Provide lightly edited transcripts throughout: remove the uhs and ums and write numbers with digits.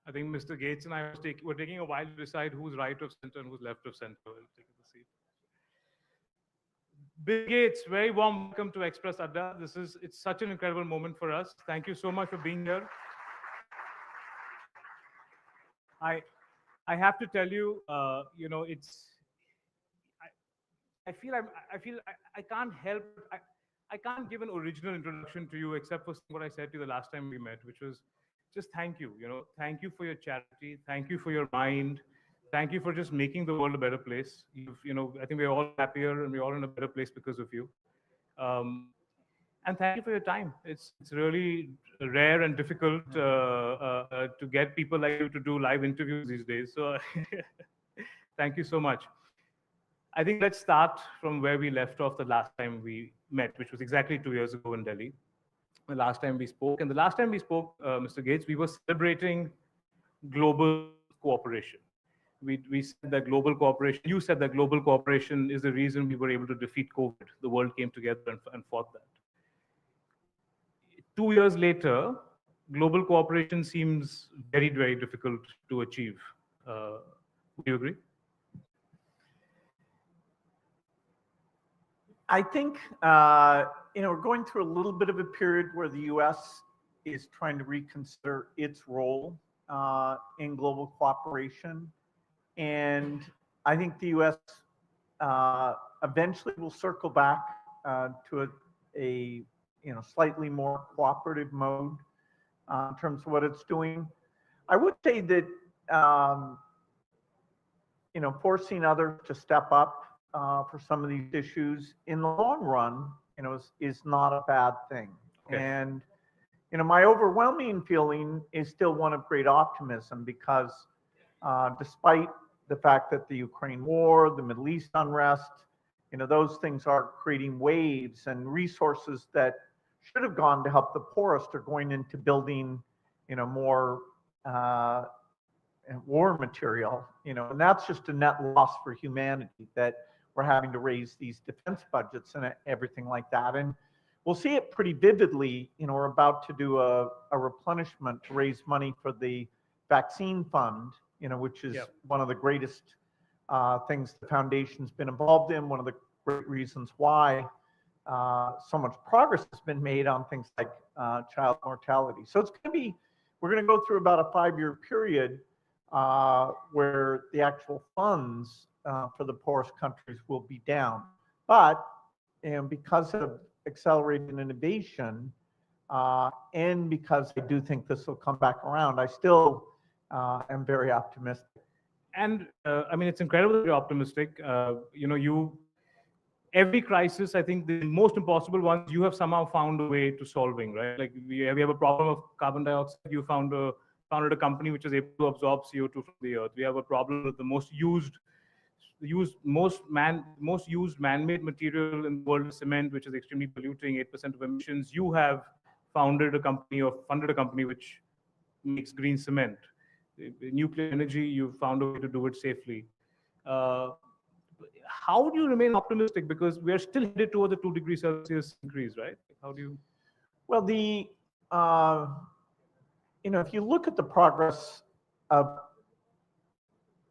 I think Mr. Gates and I were taking a while to decide who's right of center and who's left of center. We'll take the seat. Bill Gates, very warm welcome to Express Adda. It's such an incredible moment for us. Thank you so much for being here. I I have to tell you, I feel I can't help I can't give an original introduction to you except for what I said to you the last time we met, which was just thank you. Thank you for your charity. Thank you for your mind. Thank you for just making the world a better place. I think we're all happier and we're all in a better place because of you. Um, and thank you for your time. It's really rare and difficult to get people like you to do live interviews these days. So thank you so much. I think let's start from where we left off the last time we met, which was exactly 2 years ago in Delhi. The last time we spoke, and the last time we spoke, Mr. Gates, we were celebrating global cooperation. We said that global cooperation, you said that global cooperation is the reason we were able to defeat COVID. The world came together and fought that. 2 years later, global cooperation seems very, very difficult to achieve. Would you agree? I think we're going through a little bit of a period where the U.S. is trying to reconsider its role in global cooperation, and I think the U.S. Eventually will circle back to a slightly more cooperative mode in terms of what it's doing. I would say that forcing others to step up for some of these issues in the long run, is not a bad thing. Okay. And my overwhelming feeling is still one of great optimism because despite the fact that the Ukraine war, the Middle East unrest, those things are creating waves, and resources that should have gone to help the poorest are going into building, more war material, and that's just a net loss for humanity, that we're having to raise these defense budgets and everything like that. And we'll see it pretty vividly. We're about to do a replenishment to raise money for the vaccine fund, which is one of the greatest things the foundation's been involved in. One of the great reasons why so much progress has been made on things like child mortality. So we're going to go through about a 5-year period where the actual funds for the poorest countries will be down. But because of accelerated innovation, and because I do think this will come back around, I still am very optimistic. And it's incredible that you're optimistic. Every crisis, I think the most impossible ones, you have somehow found a way to solving, right? Like we have a problem of carbon dioxide. You founded a company which is able to absorb CO2 from the earth. We have a problem with the most used man-made material in the world is cement, which is extremely polluting, 8% of emissions. You have funded a company which makes green cement. Nuclear energy, you've found a way to do it safely. How do you remain optimistic? Because we are still headed towards a 2 degrees Celsius increase, right? How do you? Well, if you look at the progress of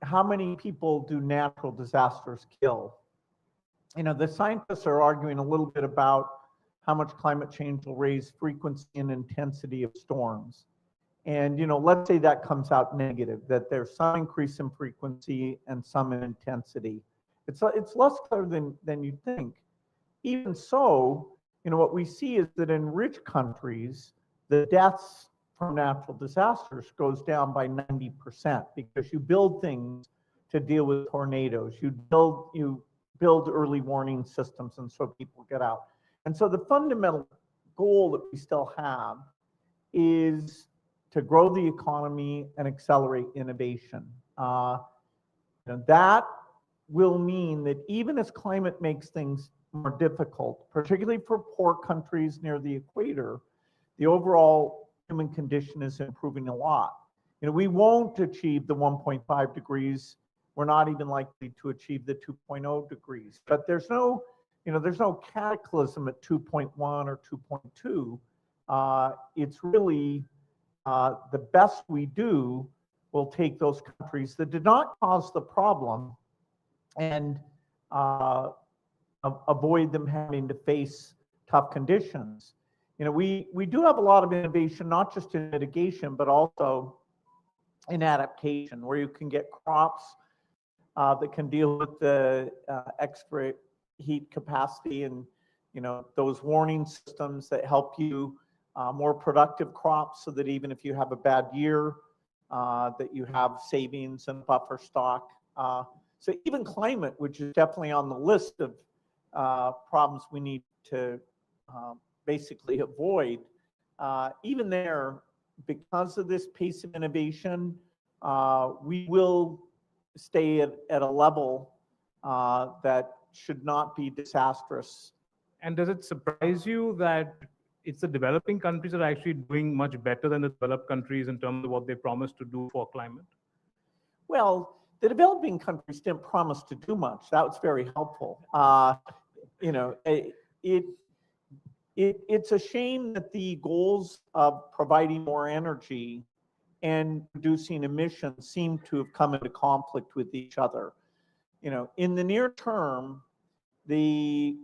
how many people do natural disasters kill, the scientists are arguing a little bit about how much climate change will raise frequency and intensity of storms. And, let's say that comes out negative, that there's some increase in frequency and some in intensity. It's less clear than you think. Even so, what we see is that in rich countries, the deaths from natural disasters goes down by 90% because you build things to deal with tornadoes. You build early warning systems, and so people get out. And so the fundamental goal that we still have is to grow the economy and accelerate innovation. That will mean that even as climate makes things more difficult, particularly for poor countries near the equator, the overall human condition is improving a lot. We won't achieve the 1.5 degrees. We're not even likely to achieve the 2.0 degrees. But there's no cataclysm at 2.1 or 2.2. It's really the best we do will take those countries that did not cause the problem and avoid them having to face tough conditions. You know, we do have a lot of innovation, not just in mitigation, but also in adaptation, where you can get crops that can deal with the extra heat capacity, and you know, those warning systems that help you more productive crops, so that even if you have a bad year, that you have savings and buffer stock. So even climate, which is definitely on the list of problems we need to basically avoid, even there, because of this pace of innovation, we will stay at a level that should not be disastrous. And does it surprise you that it's the developing countries that are actually doing much better than the developed countries in terms of what they promised to do for climate? Well, the developing countries didn't promise to do much. That was very helpful. You know, it's a shame that the goals of providing more energy and reducing emissions seem to have come into conflict with each other. You know, in the near term, the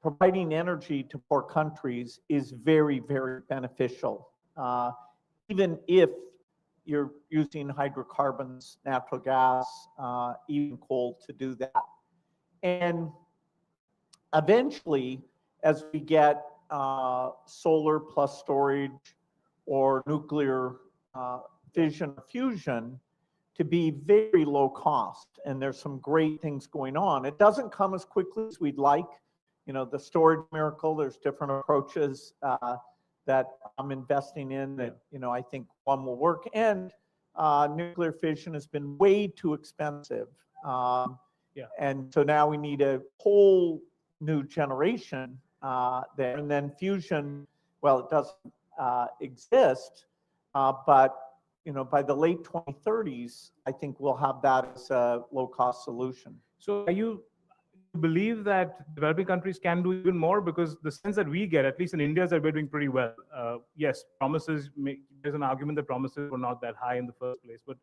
providing energy to poor countries is very, very beneficial, even if you're using hydrocarbons, natural gas, even coal to do that. And eventually, as we get solar plus storage or nuclear fission or fusion to be very low cost, and there's some great things going on. It doesn't come as quickly as we'd like. You know, the storage miracle, there's different approaches that I'm investing in that, you know, I think one will work. And nuclear fission has been way too expensive. And so now we need a whole new generation there. And then fusion, well, it doesn't exist, but you know, by the late 2030s, I think we'll have that as a low-cost solution. So you believe that developing countries can do even more? Because the sense that we get, at least in India, is that we're doing pretty well. Yes, there's an argument that promises were not that high in the first place, but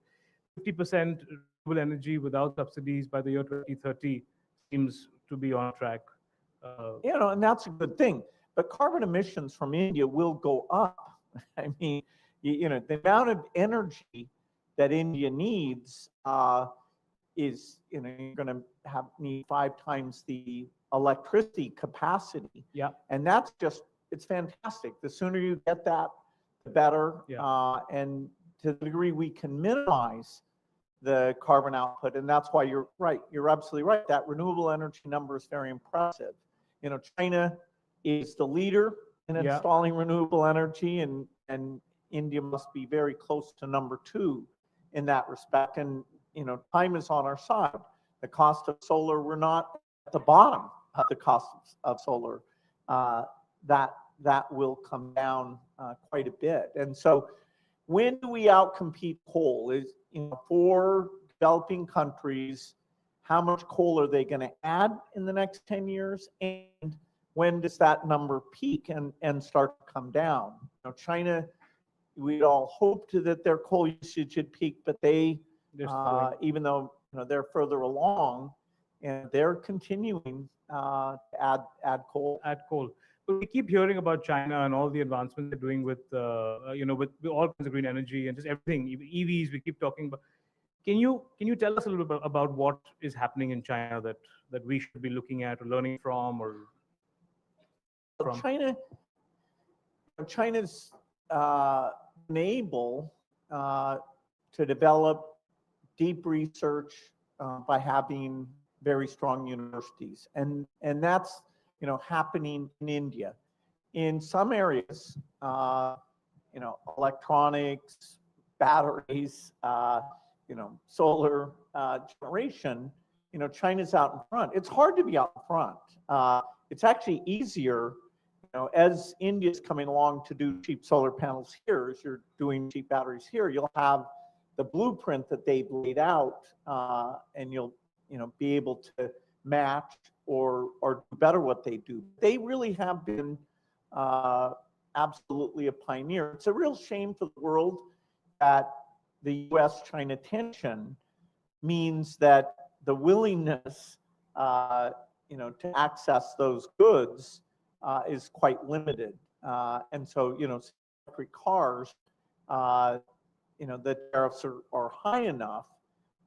50% renewable energy without subsidies by the year 2030 seems to be on track. You know, and that's a good thing. But carbon emissions from India will go up. I mean, you know, the amount of energy that India needs is, you know, you're going to need 5 times the electricity capacity. Yeah. And that's just, it's fantastic. The sooner you get that, the better. Yeah. And to the degree we can minimize the carbon output, and that's why you're right. You're absolutely right. That renewable energy number is very impressive. You know, China is the leader in installing renewable energy, and India must be very close to number 2 in that respect. And you know, time is on our side. The cost of solar, we're not at the bottom of the cost of solar. That will come down quite a bit. And so, when do we outcompete coal? Is, you know, for developing countries, how much coal are they going to add in the next 10 years? And when does that number peak and start to come down? You know, China, we'd all hoped that their coal usage had peaked, but they, even though, you know, they're further along, and they're continuing to add coal. But we keep hearing about China and all the advancements they're doing with, you know, with all kinds of green energy and just everything. EVs, we keep talking about. Can you tell us a little bit about what is happening in China that we should be looking at or learning from, or from? China's been able to develop deep research by having very strong universities, and that's, you know, happening in India. In some areas, you know, electronics, batteries, you know, solar generation, you know, China's out in front. It's hard to be out in front. It's actually easier, you know, as India's coming along to do cheap solar panels here, as you're doing cheap batteries here, you'll have the blueprint that they've laid out, and you'll, you know, be able to match or do better what they do. They really have been absolutely a pioneer. It's a real shame for the world that the U.S.-China tension means that the willingness, to access those goods is quite limited. And so, electric cars, the tariffs are high enough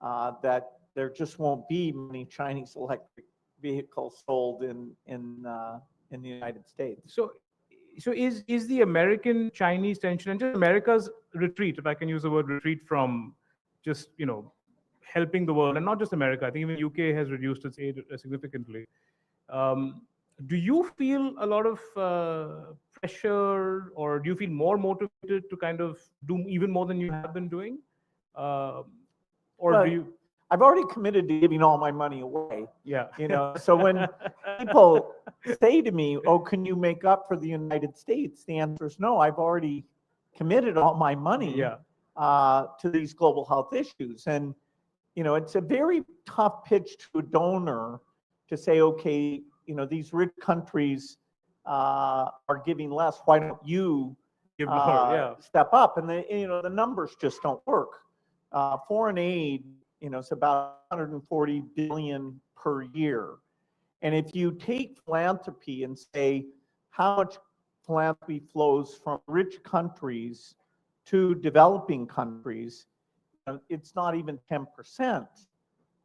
that there just won't be many Chinese electric vehicles sold in the United States. So is the American Chinese tension and just America's retreat, if I can use the word retreat from just helping the world, and not just America, I think even UK has reduced its aid significantly. Do you feel a lot of pressure, or do you feel more motivated to kind of do even more than you have been doing? Or Well, do you? I've already committed to giving all my money away. Yeah. So when people say to me, "Oh, can you make up for the United States?" The answer is no. I've already committed all my money Yeah. to these global health issues, and it's a very tough pitch to a donor to say, "Okay, these rich countries are giving less. Why don't you Give more, yeah. step up?" And the numbers just don't work. Foreign aid, it's about 140 billion per year. And if you take philanthropy and say how much philanthropy flows from rich countries to developing countries, it's not even 10%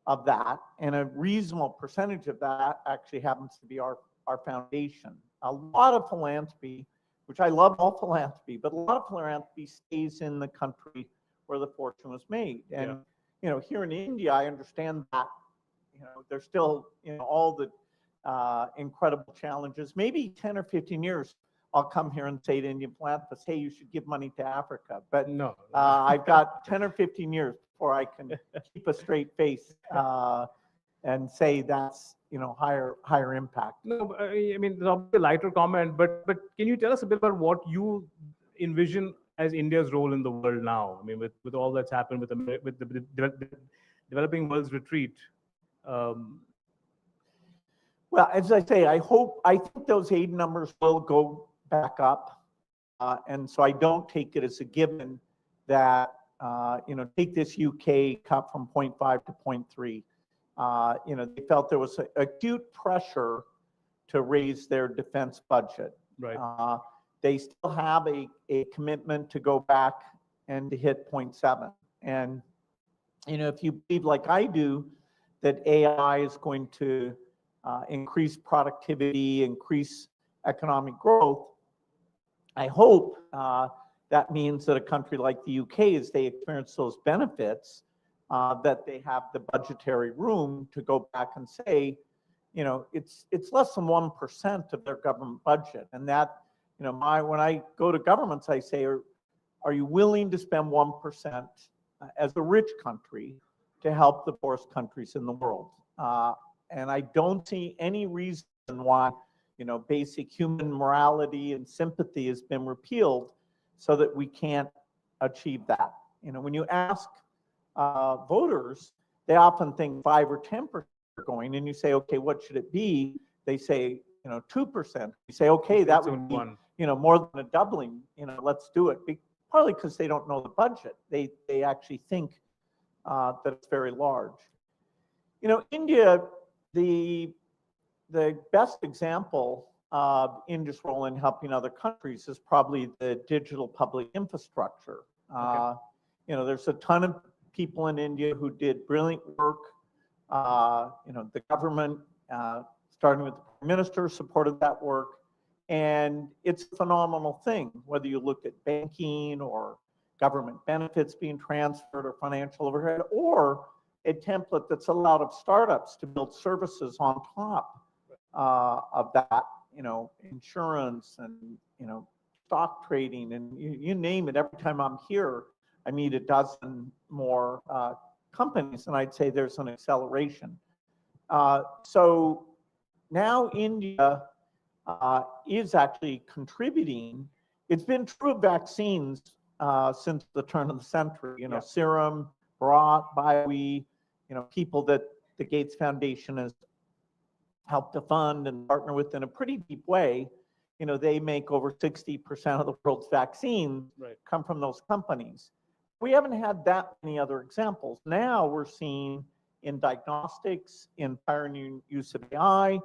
of that. And a reasonable percentage of that actually happens to be our foundation. A lot of philanthropy, which I love all philanthropy, but a lot of philanthropy stays in the country where the fortune was made. And here in India, I understand that there's still all the incredible challenges. Maybe 10 or 15 years, I'll come here and say to Indian philanthropists, "Hey, you should give money to Africa." But No. I've got 10 or 15 years before I can keep a straight face and say that's higher impact. No, I mean, there's obviously a lighter comment, but can you tell us a bit about what you envision as India's role in the world now? I mean, with all that's happened with the developing world's retreat. Well, as I say, I think those aid numbers will go back up. And so I don't take it as a given that, take this UK cut from 0.5 to 0.3. They felt there was acute pressure to raise their defense budget. Right. They still have a commitment to go back and to hit 0.7. And, if you believe like I do that AI is going to increase productivity, increase economic growth, I hope that means that a country like the UK, as they experience those benefits, that they have the budgetary room to go back and say, it's less than 1% of their government budget. And that, when I go to governments, I say, are you willing to spend 1% as a rich country to help the poorest countries in the world? And I don't see any reason why, basic human morality and sympathy has been repealed so that we can't achieve that. When you ask voters, they often think 5 or 10% are going, and you say, okay, what should it be? They say, 2%. You say, okay, that would be, more than a doubling. Let's do it. Partly because they don't know the budget. They actually think that it's very large. India, the best example of India's role in helping other countries is probably the digital public infrastructure. Okay. There's a ton of people in India who did brilliant work. The government, starting with the Prime Minister, supported that work. And it's a phenomenal thing, whether you look at banking or government benefits being transferred or financial overhead, or a template that's allowed of startups to build services on top of that, insurance and, stock trading and you name it. Every time I'm here, I meet a dozen more companies, and I'd say there's an acceleration. So now India is actually contributing. It's been true of vaccines since the turn of the century. Serum, Bharat, Bio, people that the Gates Foundation has helped to fund and partner with in a pretty deep way. They make over 60% of the world's vaccines come from those companies. We haven't had that many other examples. Now we're seeing in diagnostics, in pioneering use of AI,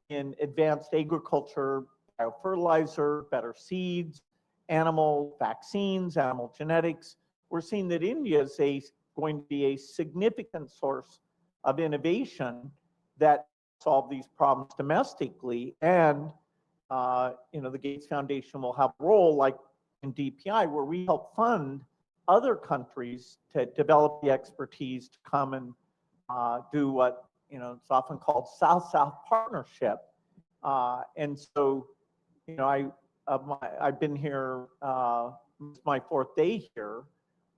in advanced agriculture, biofertilizer, better seeds, animal vaccines, animal genetics. We're seeing that India is going to be a significant source of innovation that solve these problems domestically. And the Gates Foundation will have a role like in DPI where we help fund other countries to develop the expertise to come and do what it's often called South-South partnership. And so, I've been here. It's my fourth day here.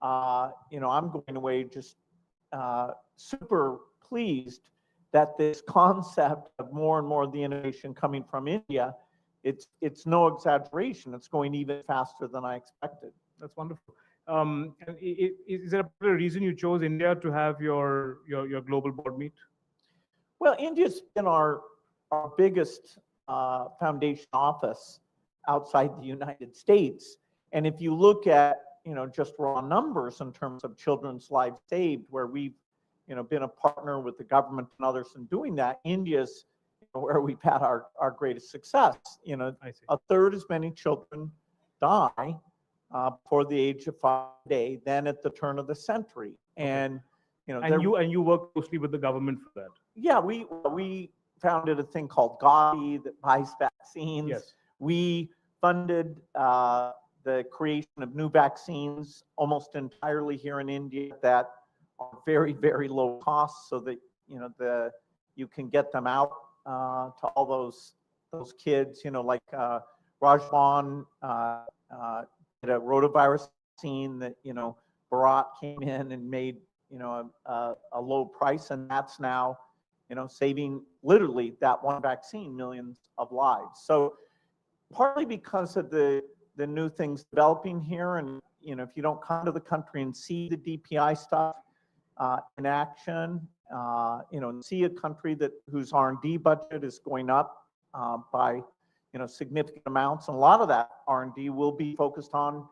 I'm going away just super pleased that this concept of more and more of the innovation coming from India, it's no exaggeration. It's going even faster than I expected. That's wonderful. Is there a particular reason you chose India to have your global board meet? Well, India's been our biggest foundation office outside the United States. And if you look at, just raw numbers in terms of children's lives saved, where we've, been a partner with the government and others in doing that, India's where we've had our greatest success. A third as many children die before the age of 5 day than at the turn of the century. And you work closely with the government for that. Yeah, we founded a thing called Gavi that buys vaccines. Yes. We funded the creation of new vaccines almost entirely here in India that are very, very low cost, so that you can get them out to all those kids. Like Rajban did a rotavirus vaccine that Bharat came in and made a low price, and that's now saving literally that one vaccine millions of lives. So partly because of the new things developing here, and if you don't come to the country and see the DPI stuff in action, and see a country whose R&D budget is going up by significant amounts, and a lot of that R&D will be focused on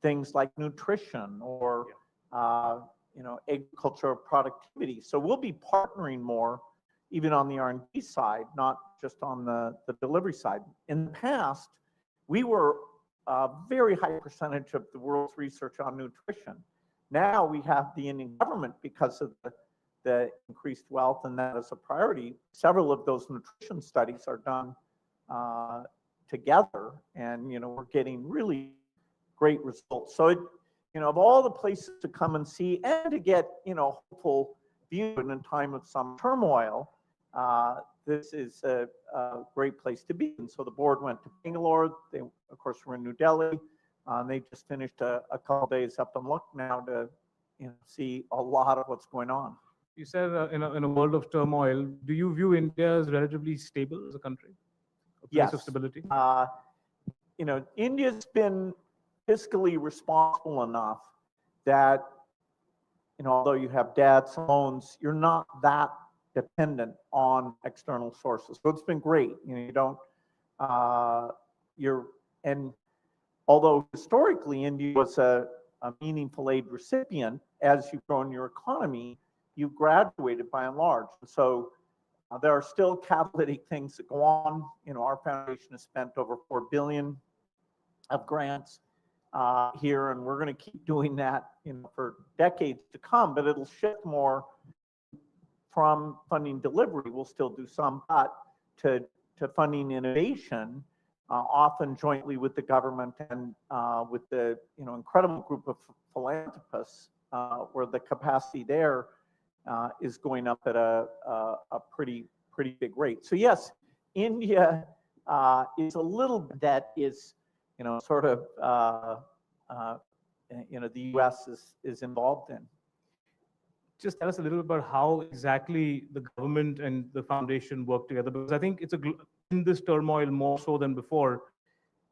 things like nutrition or agricultural productivity. So we'll be partnering more, even on the R&D side, not just on the delivery side. In the past, we were a very high percentage of the world's research on nutrition. Now we have the Indian government, because of the increased wealth, and that is a priority. Several of those nutrition studies are done together, and we're getting really great results. So of all the places to come and see and to get hopeful view in a time of some turmoil, this is a great place to be. And so the board went to Bangalore. They, of course, were in New Delhi. They just finished a couple of days up in Lucknow to see a lot of what's going on. You said in a world of turmoil, do you view India as relatively stable as a country? A place of stability? India's been fiscally responsible enough that, although you have debts, loans, you're not that dependent on external sources. So it's been great. You don't, and although historically India was a meaningful aid recipient, as you've grown your economy, you've graduated by and large. So there are still catalytic things that go on. Our foundation has spent over $4 billion of grants here, and we're going to keep doing that for decades to come, but it'll shift more from funding delivery. We'll still do some, but to funding innovation, often jointly with the government and with the incredible group of philanthropists, where the capacity there is going up at a pretty big rate. So yes, India is a little bit that is sort of the U.S. is involved in. Just tell us a little bit about how exactly the government and the foundation work together, because I think it's in this turmoil more so than before,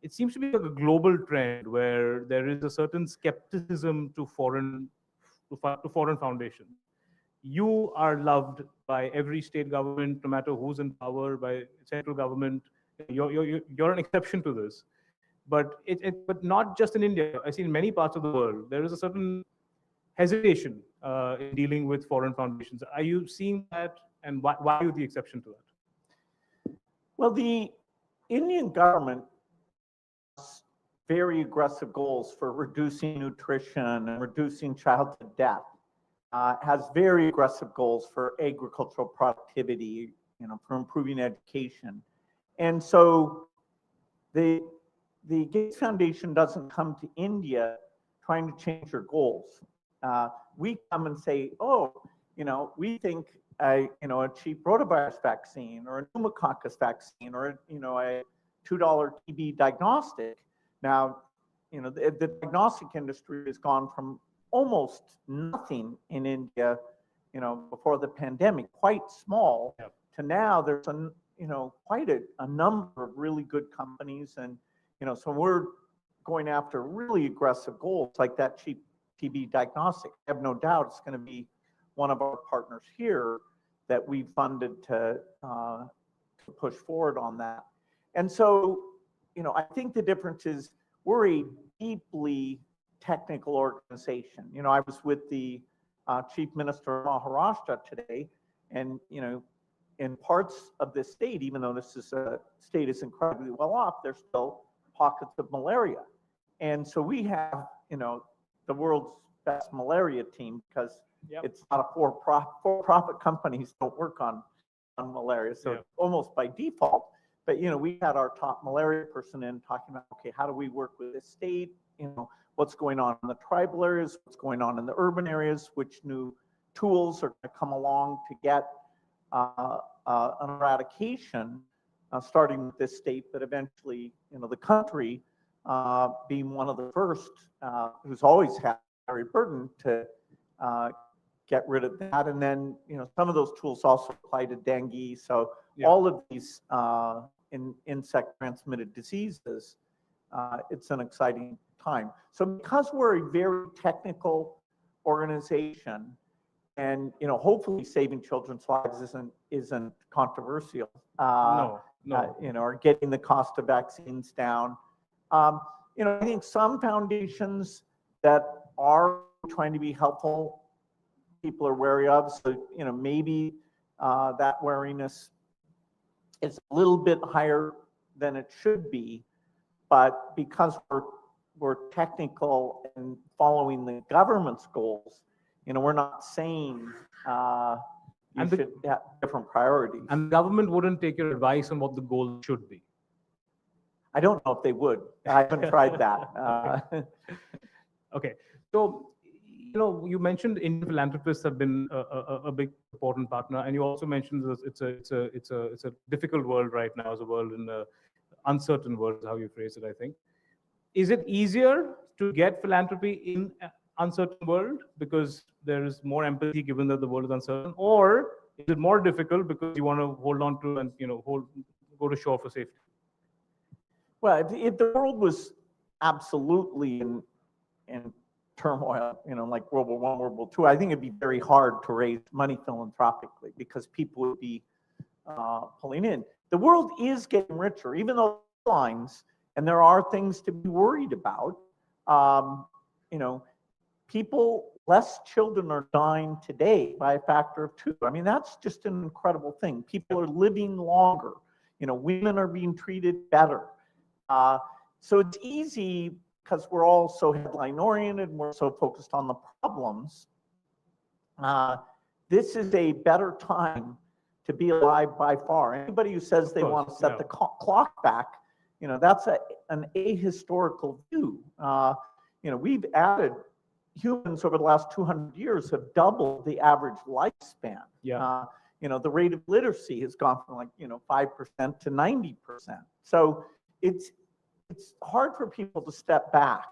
it seems to be like a global trend where there is a certain skepticism to foreign foundations. You are loved by every state government, no matter who's in power, by central government. You're an exception to this. but not just in India. I see in many parts of the world there is a certain hesitation in dealing with foreign foundations. Are you seeing that, and why are you the exception to that? Well, the Indian government has very aggressive goals for reducing nutrition and reducing childhood death. Has very aggressive goals for agricultural productivity, for improving education. And so the Gates Foundation doesn't come to India trying to change their goals. We come and say, oh, we think a cheap rotavirus vaccine or a pneumococcus vaccine or a $2 TB diagnostic. Now, the diagnostic industry has gone from almost nothing in India, before the pandemic, quite small, Yep. to now there's quite a number of really good companies, and so we're going after really aggressive goals like that cheap TB diagnostic. I have no doubt it's going to be one of our partners here that we funded to push forward on that. And so, I think the difference is we're a deeply technical organization. I was with the Chief Minister of Maharashtra today, and in parts of this state, even though this state is incredibly well off, there's still pockets of malaria. And so we have, the world's best malaria team, because Yep. it's not a for-profit companies don't work on malaria, so Yep. almost by default. But we had our top malaria person in talking about, okay, how do we work with this state? What's going on in the tribal areas, what's going on in the urban areas, which new tools are going to come along to get an eradication, starting with this state, but eventually, the country being one of the first who's always had a very burden to get rid of that. And then, some of those tools also apply to dengue. So Yeah. all of these insect transmitted diseases, it's an exciting time. So because we're a very technical organization, and hopefully saving children's lives isn't controversial. No. Or getting the cost of vaccines down. I think some foundations that are trying to be helpful, people are wary of. So maybe that wariness is a little bit higher than it should be, but because we're technical and following the government's goals, we're not saying you should have different priorities. And the government wouldn't take your advice on what the goal should be. I don't know if they would. I haven't tried that. Okay. So, you mentioned Indian philanthropists have been a big important partner, and you also mentioned it's a difficult world right now, as a world in the uncertain world, is how you phrase it, I think. Is it easier to get philanthropy in an uncertain world because there is more empathy given that the world is uncertain, or is it more difficult because you want to hold on to and go to shore for safety? Well, if the world was absolutely in turmoil, like World War I, World War II, I think it'd be very hard to raise money philanthropically because people would be pulling in. The world is getting richer, even though lines, and there are things to be worried about. Less children are dying today by a factor of 2. I mean, that's just an incredible thing. People are living longer. Women are being treated better. So it's easy because we're all so headline oriented and we're so focused on the problems. This is a better time to be alive by far. Anybody who says they want to set the clock back, that's an ahistorical view. We've added humans over the last 200 years have doubled the average lifespan. Yeah. The rate of literacy has gone from 5% to 90%. So it's hard for people to step back.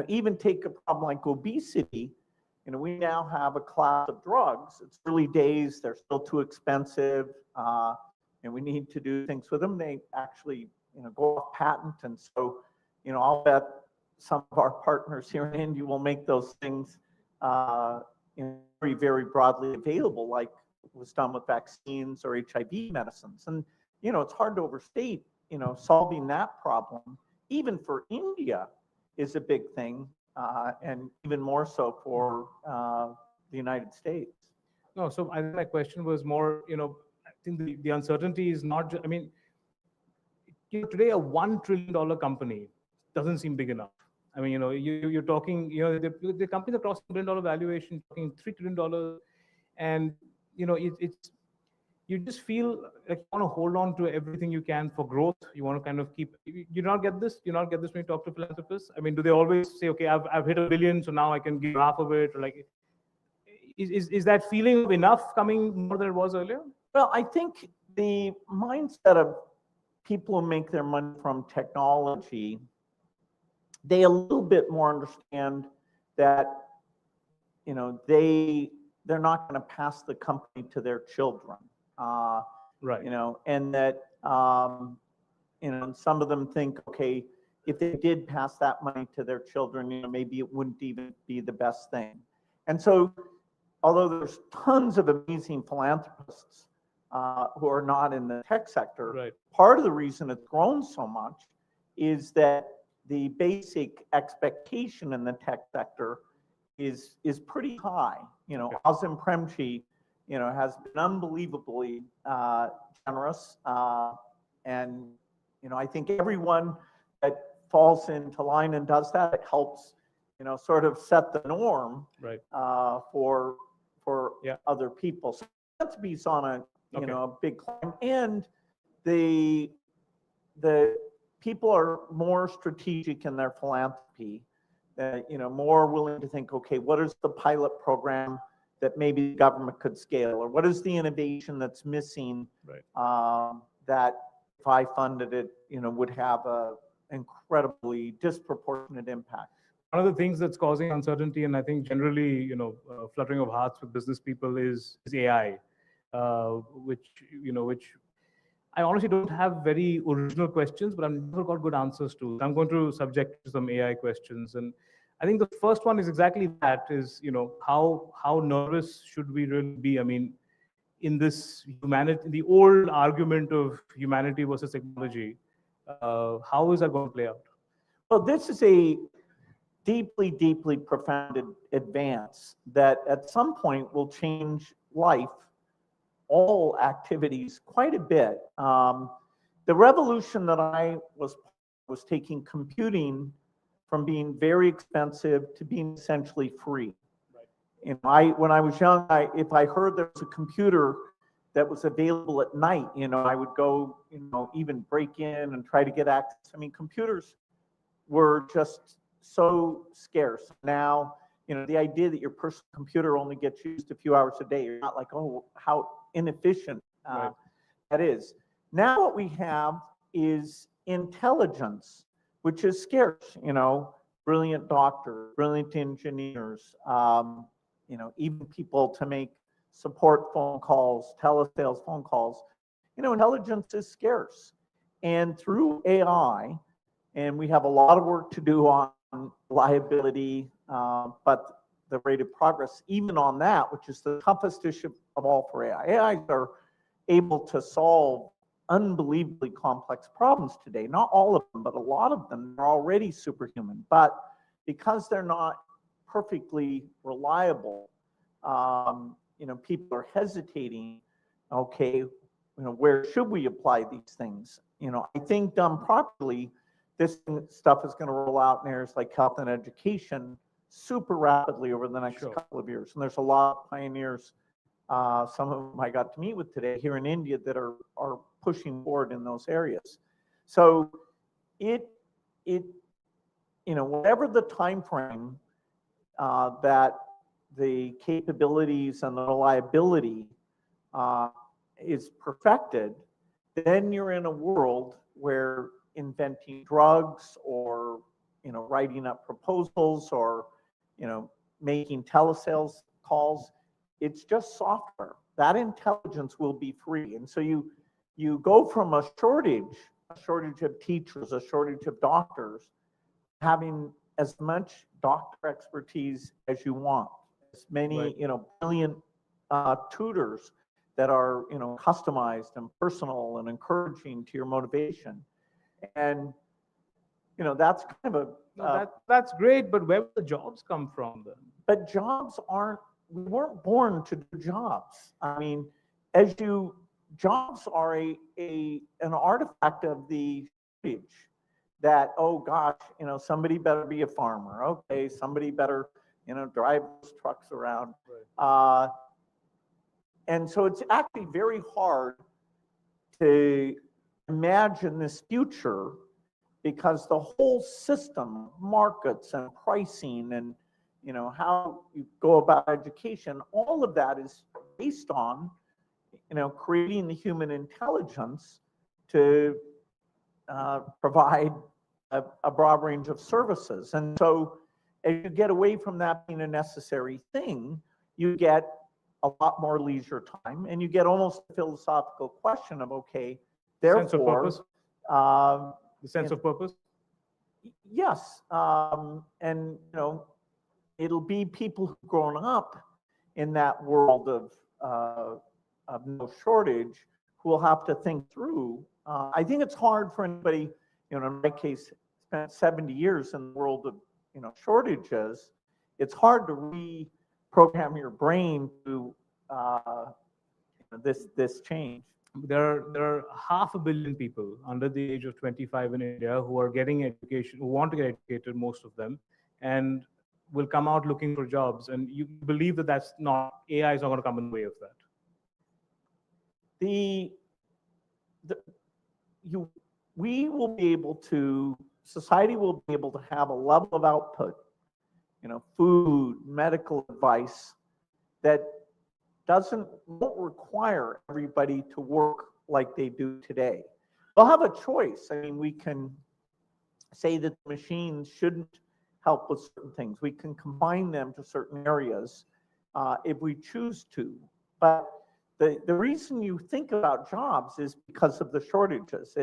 Even take a problem like obesity. We now have a class of drugs. It's early days. They're still too expensive, and we need to do things with them. They actually, go off patent, and so, I'll bet some of our partners here in India will make those things very, very broadly available, like was done with vaccines or HIV medicines. And it's hard to overstate, solving that problem even for India, is a big thing, and even more so for the United States. No, so I think my question was more, I think the uncertainty is not just, I mean, today a $1 trillion company doesn't seem big enough. I mean, you're talking, the companies are crossing $1 billion valuation, talking $3 trillion, and it's you just feel like you want to hold on to everything you can for growth. You want to kind of keep. You not get this. You not get this when you talk to philanthropists. I mean, do they always say, okay, I've hit $1 billion, so now I can give half of it, or like, is that feeling of enough coming more than it was earlier? Well, I think the mindset of people who make their money from technology, they a little bit more understand that they're not going to pass the company to their children, Right. And that and some of them think, okay, if they did pass that money to their children, maybe it wouldn't even be the best thing. And so, although there's tons of amazing philanthropists who are not in the tech sector, Right. part of the reason it's grown so much is that the basic expectation in the tech sector is pretty high. Okay. Azim Premji, has been unbelievably generous, and I think everyone that falls into line and does that, it helps, sort of set the norm, Right. for Yeah. other people. So that's beats on a Okay. a big climb, and the people are more strategic in their philanthropy. More willing to think, okay, what is the pilot program that maybe the government could scale, or what is the innovation that's missing, Right. that if I funded it, would have a incredibly disproportionate impact. One of the things that's causing uncertainty, and I think generally, fluttering of hearts with business people is AI, which I honestly don't have very original questions, but I've never got good answers to. I'm going to subject to some AI questions, and I think the first one is exactly that: is how nervous should we really be? I mean, in this humanity, the old argument of humanity versus technology, how is that going to play out? Well, this is a deeply, deeply profound advance that at some point will change life, all activities, quite a bit. The revolution that I was taking computing from being very expensive to being essentially free. Right. When I was young, if I heard there was a computer that was available at night, I would go, even break in and try to get access. I mean, computers were just so scarce. Now, the idea that your personal computer only gets used a few hours a day, you're not like, oh, how inefficient Right. that is. Now what we have is intelligence, which is scarce. Brilliant doctors, brilliant engineers, even people to make support phone calls, telesales phone calls. Intelligence is scarce. And through AI, and we have a lot of work to do on liability, but the rate of progress, even on that, which is the toughest issue of all for AI. AIs are able to solve unbelievably complex problems today. Not all of them, but a lot of them are already superhuman. But because they're not perfectly reliable, people are hesitating. Okay, where should we apply these things? I think done properly, this stuff is going to roll out in areas like health and education super rapidly over the next couple of years. And there's a lot of pioneers, some of them I got to meet with today here in India, that are pushing forward in those areas. So whatever the time frame that the capabilities and the reliability is perfected, then you're in a world where inventing drugs, or writing up proposals, or making telesales calls, it's just software. That intelligence will be free. And so you go from a shortage of teachers, a shortage of doctors, having as much doctor expertise as you want, as many brilliant tutors that are customized and personal and encouraging to your motivation. And that's kind of a, No, that's great, but where will the jobs come from then? but we weren't born to do jobs. I mean, jobs are an artifact of the age that, oh gosh, somebody better be a farmer. Okay, somebody better, drive those trucks around. Right. And so it's actually very hard to imagine this future because the whole system, markets and pricing and how you go about education, all of that is based on creating the human intelligence to provide a broad range of services. And so as you get away from that being a necessary thing, you get a lot more leisure time, and you get almost a philosophical question of, okay, therefore, sense of purpose. The sense of purpose. Yes, and it'll be people who've grown up in that world of no shortage who will have to think through. I think it's hard for anybody, in my case, spent 70 years in the world of shortages. It's hard to reprogram your brain to this change. There are 500 million people under the age of 25 in India who are getting education, who want to get educated, most of them, and will come out looking for jobs. And you believe that AI is not going to come in the way of that? Society will be able to have a level of output, food, medical advice that won't require everybody to work like they do today. They'll have a choice. I mean, we can say that the machines shouldn't help with certain things. We can combine them to certain areas if we choose to. But the reason you think about jobs is because of the shortages.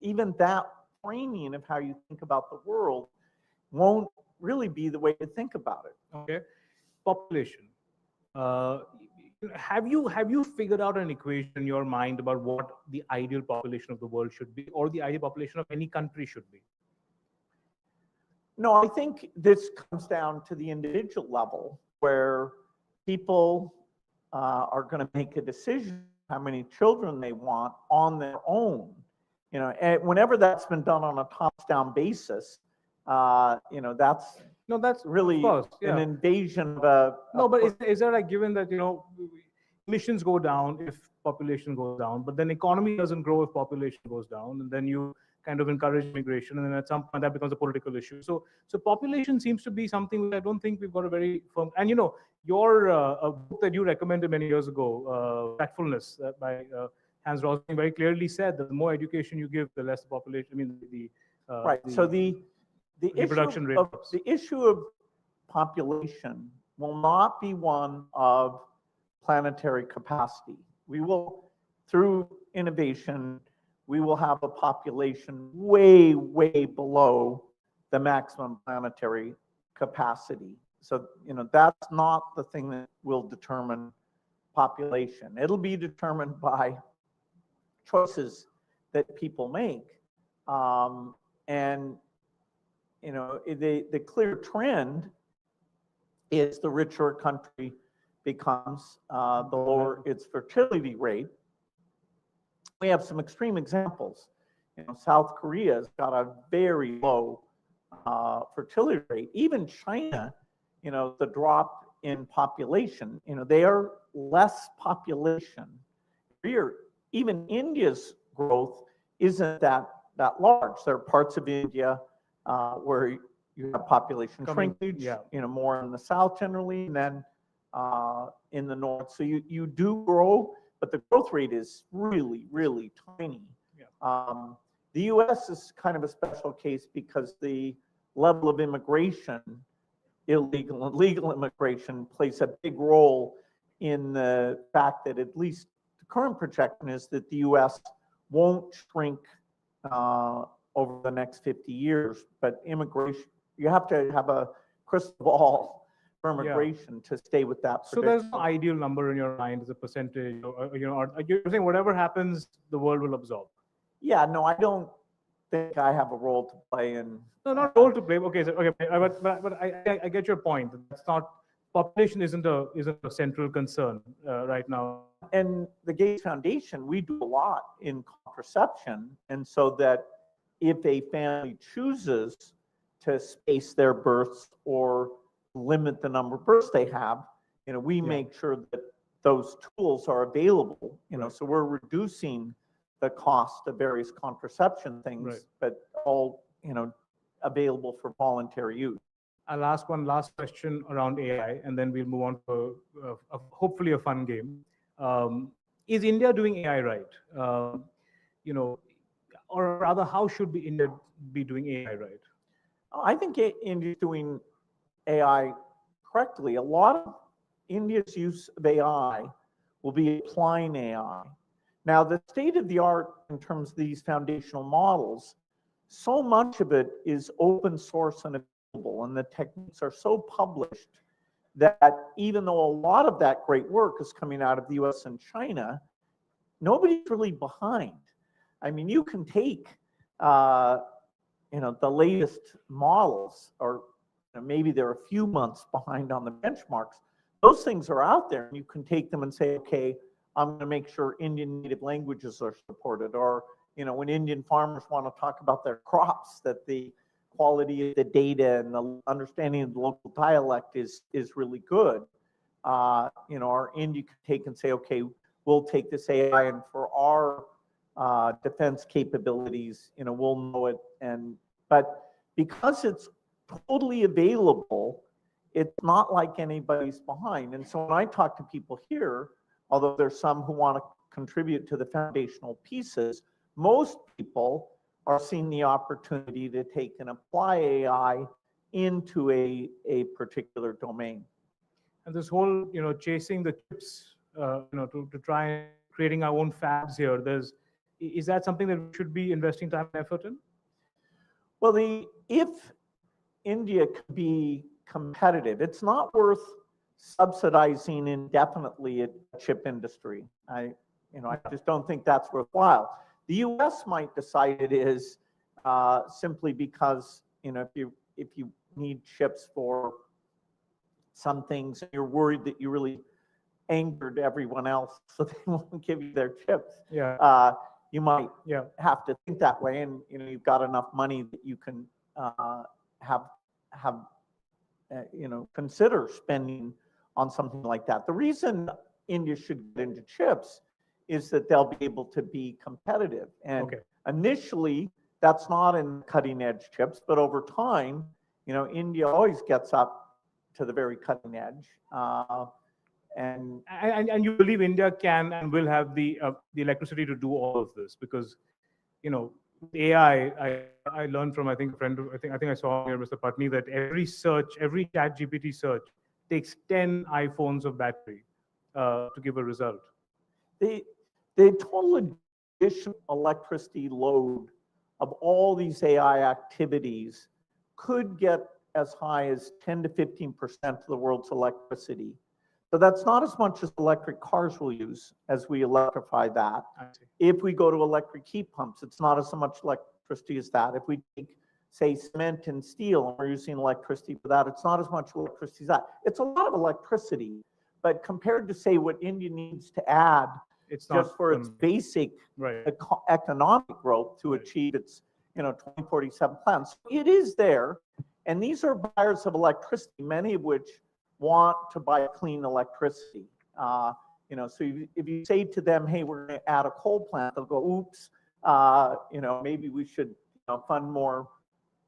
Even that framing of how you think about the world won't really be the way to think about it. Okay, population. Have you figured out an equation in your mind about what the ideal population of the world should be, or the ideal population of any country should be? No, I think this comes down to the individual level, where people are going to make a decision how many children they want on their own. And whenever that's been done on a top-down basis, that's really an invasion of no. But is there a given that emissions go down if population goes down, but then economy doesn't grow if population goes down, and then you kind of encourage immigration, and then at some point that becomes a political issue. So population seems to be something that I don't think we've got a very firm. And your a book that you recommended many years ago, Factfulness, by Hans Rosling, very clearly said that the more education you give, the less the population. I mean, right. So the issue of population will not be one of planetary capacity. We will, through innovation, we will have a population way, way below the maximum planetary capacity. So, that's not the thing that will determine population. It'll be determined by choices that people make. And the clear trend is the richer a country becomes, the lower its fertility rate. We have some extreme examples. South Korea's got a very low fertility rate. Even China, the drop in population, they are less population. Even India's growth isn't that large. There are parts of India where you have population shrinkage, more in the south generally, and then in the north. So you do grow, but the growth rate is really, really tiny. Yeah. The U.S. is kind of a special case because the level of immigration, illegal and legal immigration, plays a big role in the fact that at least the current projection is that the U.S. won't shrink over the next 50 years. But immigration, you have to have a crystal ball for immigration to stay with that prediction. So there's no ideal number in your mind as a percentage, or you're saying whatever happens, the world will absorb. Yeah, no, I don't think I have a role to play in. No, not role to play. Okay, so, okay, but I get your point. That's not population isn't a central concern right now. And the Gates Foundation, we do a lot in contraception, and so that if a family chooses to space their births or limit the number of births they have, we make sure that those tools are available. So we're reducing the cost of various contraception things, but all available for voluntary use. I'll ask one last question around AI, and then we'll move on to hopefully a fun game. Is India doing AI right? Or rather, how should India be doing AI right? I think India is doing AI correctly. A lot of India's use of AI will be applying AI. Now, the state of the art in terms of these foundational models, so much of it is open source and available, and the techniques are so published that even though a lot of that great work is coming out of the US and China, nobody's really behind. I mean, you can take the latest models, or maybe they're a few months behind on the benchmarks. Those things are out there, and you can take them and say, okay, I'm going to make sure Indian native languages are supported, or when Indian farmers want to talk about their crops, that the quality of the data and the understanding of the local dialect is really good. Or India could take and say, okay, we'll take this AI, and for our defense capabilities, we'll know it. But because it's totally available, it's not like anybody's behind. And so when I talk to people here, although there's some who want to contribute to the foundational pieces, most people are seeing the opportunity to take and apply AI into a particular domain. And this whole, chasing the chips, to try and creating our own fabs here, is that something that we should be investing time and effort in? Well, if India could be competitive, it's not worth subsidizing indefinitely a chip industry. I just don't think that's worthwhile. The U.S. might decide it is simply because if you need chips for some things, you're worried that you really angered everyone else, so they won't give you their chips. Yeah. You might have to think that way, and you've got enough money that you can consider spending on something like that. The reason India should get into chips is that they'll be able to be competitive. And initially, that's not in cutting edge chips, but over time, India always gets up to the very cutting edge. And you believe India can and will have the electricity to do all of this, because AI, I learned from, I think, a friend, I think I saw here, Mr. Patni, that every chat GPT search takes 10 iPhones of battery to give a result. The total additional electricity load of all these AI activities could get as high as 10 to 15% of the world's electricity. So that's not as much as electric cars will use as we electrify that. If we go to electric heat pumps, it's not as much electricity as that. If we take, say, cement and steel, and we're using electricity for that, it's not as much electricity as that. It's a lot of electricity, but compared to, say, what India needs to add just for its basic economic growth to achieve its 2047 plan. So it is there, and these are buyers of electricity, many of which want to buy clean electricity. So if you say to them, hey, we're going to add a coal plant, they'll go, oops, maybe we should fund more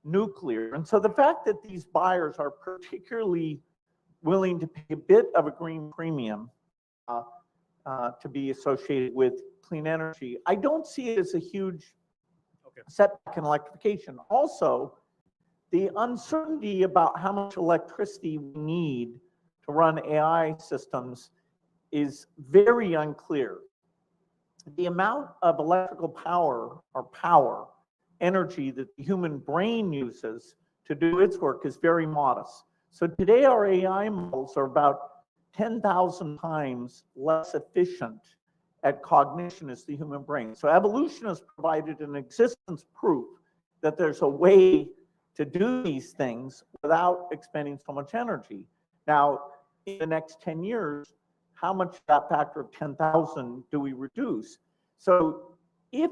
nuclear. And so the fact that these buyers are particularly willing to pay a bit of a green premium to be associated with clean energy, I don't see it as a huge setback in electrification. Also, the uncertainty about how much electricity we need to run AI systems is very unclear. The amount of electrical power or energy that the human brain uses to do its work is very modest. So today our AI models are about 10,000 times less efficient at cognition as the human brain. So evolution has provided an existence proof that there's a way to do these things without expending so much energy. Now, in the next 10 years, how much that factor of 10,000 do we reduce? So if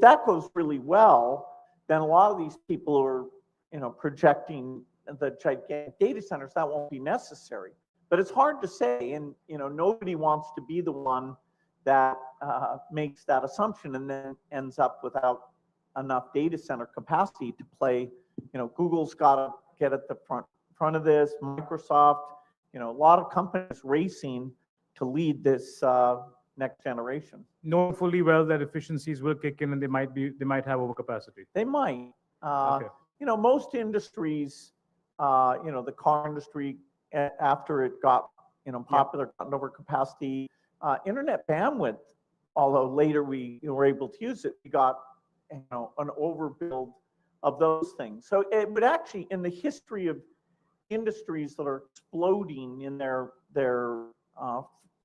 that goes really well, then a lot of these people who are projecting the gigantic data centers, that won't be necessary. But it's hard to say, and nobody wants to be the one that makes that assumption and then ends up without enough data center capacity to play. Google's got to get at the front of this. Microsoft, a lot of companies racing to lead this next generation. Knowing fully well that efficiencies will kick in and they might have overcapacity. They might. Okay. Most industries, the car industry, after it got popular, got overcapacity. Internet bandwidth, although later we were able to use it, we got an overbuild of those things. So it would actually, in the history of industries that are exploding in their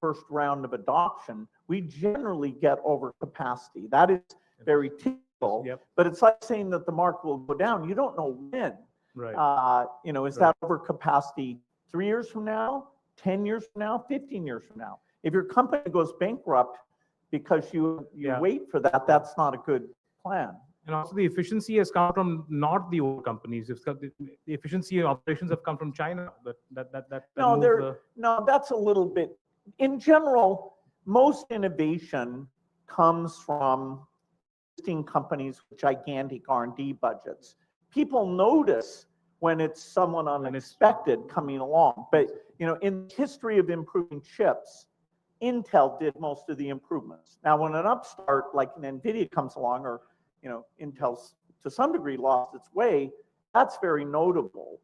first round of adoption, we generally get overcapacity. That is very typical. Yep. But it's like saying that the market will go down. You don't know when. Right. Is that overcapacity 3 years from now, 10 years from now, 15 years from now? If your company goes bankrupt because you wait for that, that's not a good plan. And also the efficiency has come from not the old companies. The efficiency of operations have come from China. No, that's a little bit. In general, most innovation comes from existing companies with gigantic R&D budgets. People notice when it's someone unexpected coming along. But in the history of improving chips, Intel did most of the improvements. Now, when an upstart like an NVIDIA comes along, or Intel's to some degree lost its way, that's very notable.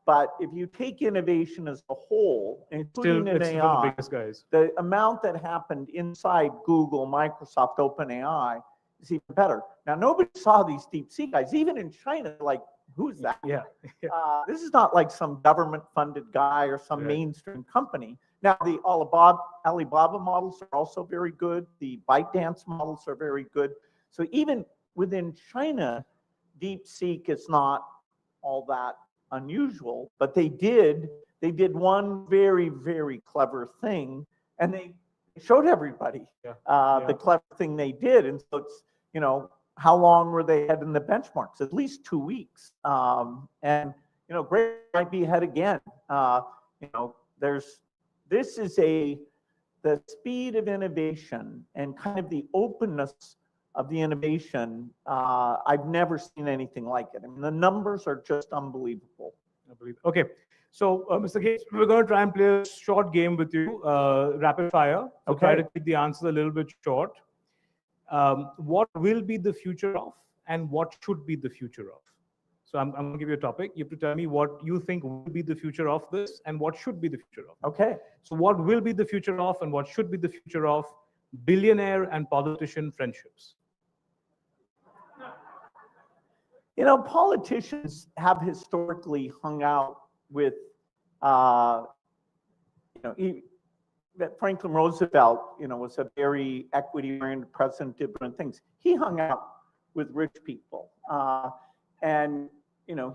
But if you take innovation as a whole, including in AI, the biggest guys. The amount that happened inside Google, Microsoft, OpenAI is even better. Now, nobody saw these DeepSeek guys, even in China, like, who's that? Yeah. This is not like some government-funded guy or some mainstream company. Now, the Alibaba models are also very good. The ByteDance models are very good. So even within China, DeepSeek is not all that unusual, but they did one very, very clever thing, and they showed everybody the clever thing they did. And so it's, how long were they ahead in the benchmarks? At least 2 weeks. And great might be ahead again. The speed of innovation and kind of the openness of the innovation, I've never seen anything like it. I mean, the numbers are just unbelievable. Okay, so Mr. Gates, we're going to try and play a short game with you, rapid fire. So try to keep the answers a little bit short. What will be the future of, and what should be the future of? So I'm going to give you a topic. You have to tell me what you think will be the future of this, and what should be the future of. Okay. So what will be the future of, and what should be the future of billionaire and politician friendships? Politicians have historically hung out with, Franklin Roosevelt, was a very equity-oriented president, did different things. He hung out with rich people. And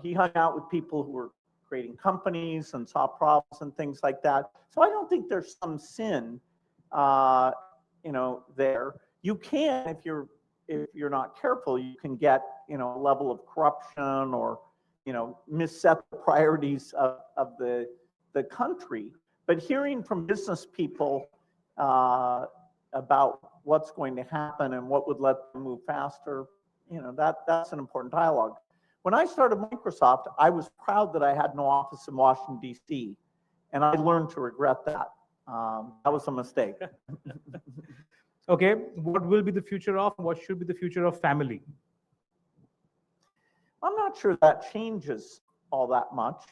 he hung out with people who were creating companies and saw problems and things like that. So I don't think there's some sin, there. You can, if you're not careful, you can get, a level of corruption or, misset the priorities of the country. But hearing from business people about what's going to happen and what would let them move faster, that's an important dialogue. When I started Microsoft, I was proud that I had no office in Washington, D.C., and I learned to regret that. That was a mistake. Okay, what will be the future of, and what should be the future of family? I'm not sure that changes all that much.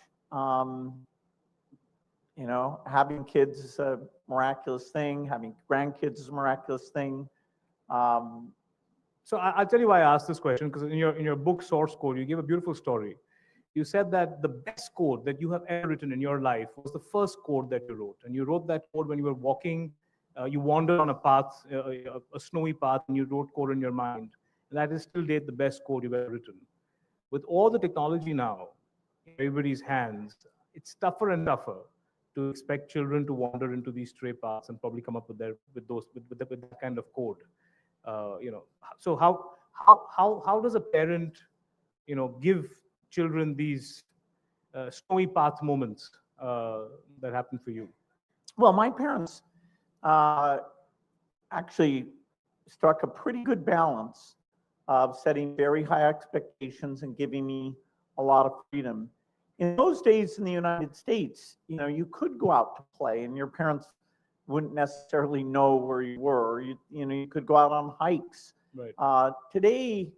Having kids is a miraculous thing. Having grandkids is a miraculous thing. So I'll tell you why I asked this question, because in your book Source Code, you gave a beautiful story. You said that the best code that you have ever written in your life was the first code that you wrote, and you wrote that code when you were walking. You wandered on a path, a snowy path, and you wrote code in your mind. And that is still date the best code you've ever written. With all the technology now in everybody's hands, it's tougher and tougher to expect children to wander into these stray paths and probably come up with with that kind of code. So how does a parent give children these snowy path moments that happen for you? Well, my parents uh, actually struck a pretty good balance of setting very high expectations and giving me a lot of freedom. In those days in the United States, you could go out to play, and your parents wouldn't necessarily know where you were. You could go out on hikes. Right. Today,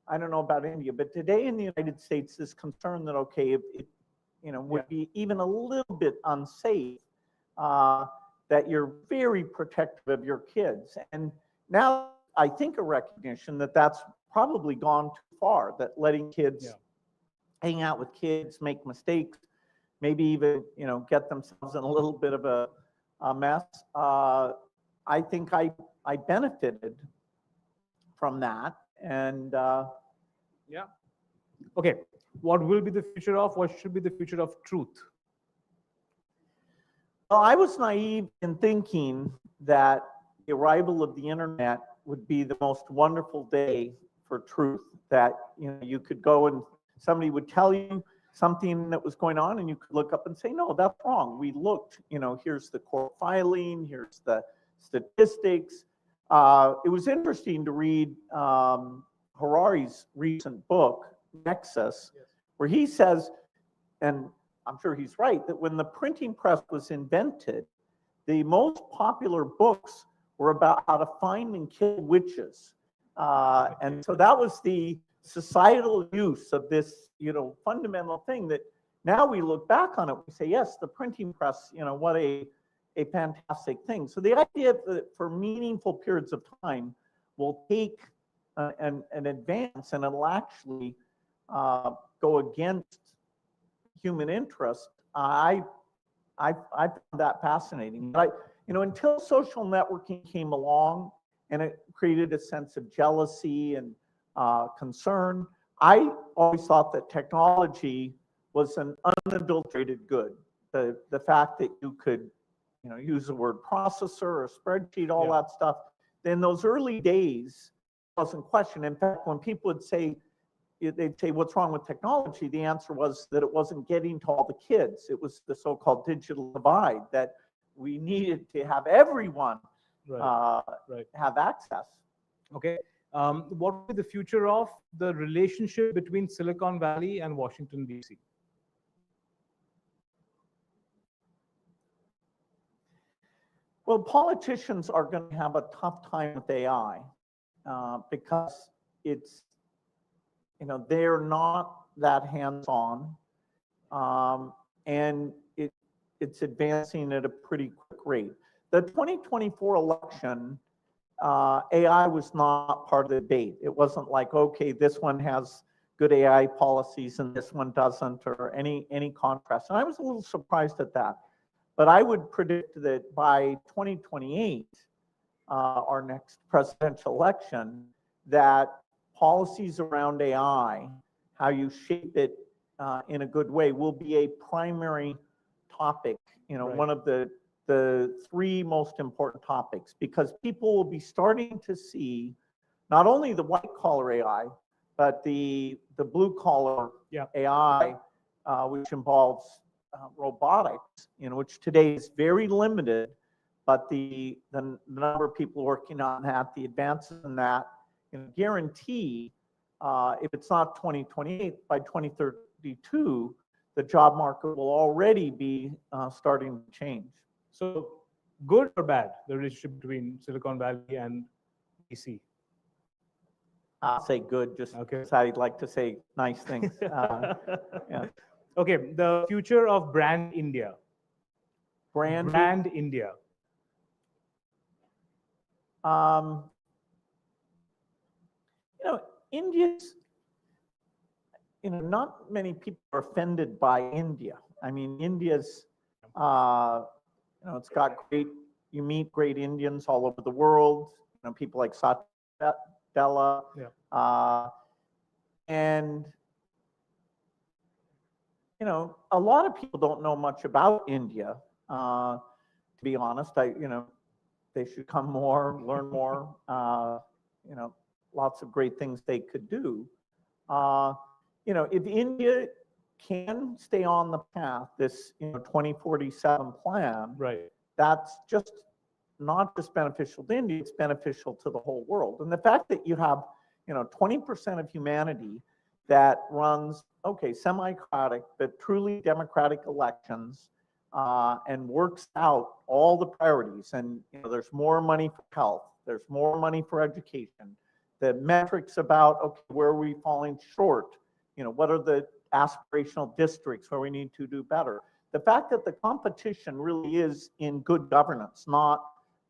I don't know about India, but today in the United States, this concern that if it would be even a little bit unsafe, that you're very protective of your kids. And now I think a recognition that that's probably gone too far, that letting kids hang out with kids, make mistakes, maybe even get themselves in a little bit of a mess. I think I benefited from that. And yeah. Okay. What will be the future of? What should be the future of truth? Well, I was naive in thinking that the arrival of the internet would be the most wonderful day for truth, that you could go and somebody would tell you something that was going on and you could look up and say, no, that's wrong. We looked, here's the court filing, here's the statistics. It was interesting to read Harari's recent book, Nexus, where he says, and I'm sure he's right, that when the printing press was invented, the most popular books were about how to find and kill witches. And so that was the societal use of this, fundamental thing that now we look back on it, we say, yes, the printing press, what a fantastic thing. So the idea that for meaningful periods of time will take an advance and it'll actually go against human interest, I found that fascinating. But until social networking came along and it created a sense of jealousy and concern, I always thought that technology was an unadulterated good. The fact that you could use the word processor or spreadsheet, all that stuff. In those early days, wasn't questioned. In fact, when people would say, they'd say, what's wrong with technology? The answer was that it wasn't getting to all the kids. It was the so-called digital divide, that we needed to have everyone have access. Okay. What will be the future of the relationship between Silicon Valley and Washington, D.C.? Well, politicians are going to have a tough time with AI because it's, they're not that hands-on, and it's advancing at a pretty quick rate. The 2024 election, AI was not part of the debate. It wasn't like, okay, this one has good AI policies and this one doesn't, or any contrast. And I was a little surprised at that. But I would predict that by 2028, our next presidential election, that policies around AI, how you shape it in a good way, will be a primary topic, one of the three most important topics, because people will be starting to see not only the white collar AI, but the blue collar AI, which involves robotics, which today is very limited, but the number of people working on that, the advances in that, guarantee if it's not 2028, by 2032, the job market will already be starting to change. So, good or bad, the relationship between Silicon Valley and DC? I'll say good, just because I'd like to say nice things. Okay, the future of brand India. Brand India. India's, not many people are offended by India. I mean, India's, it's got you meet great Indians all over the world. People like Satya Della, And you know, a lot of people don't know much about India. To be honest, they should come more, learn more. You know, lots of great things they could do. You know, if India can stay on the path, this 2047 plan, Right. that's just not just beneficial to India, it's beneficial to the whole world. And the fact that you have 20% of humanity that runs, okay, semi-democratic, but truly democratic elections, and works out all the priorities. And there's more money for health, there's more money for education. The metrics about, okay, where are we falling short? What are the aspirational districts where we need to do better? The fact that the competition really is in good governance, not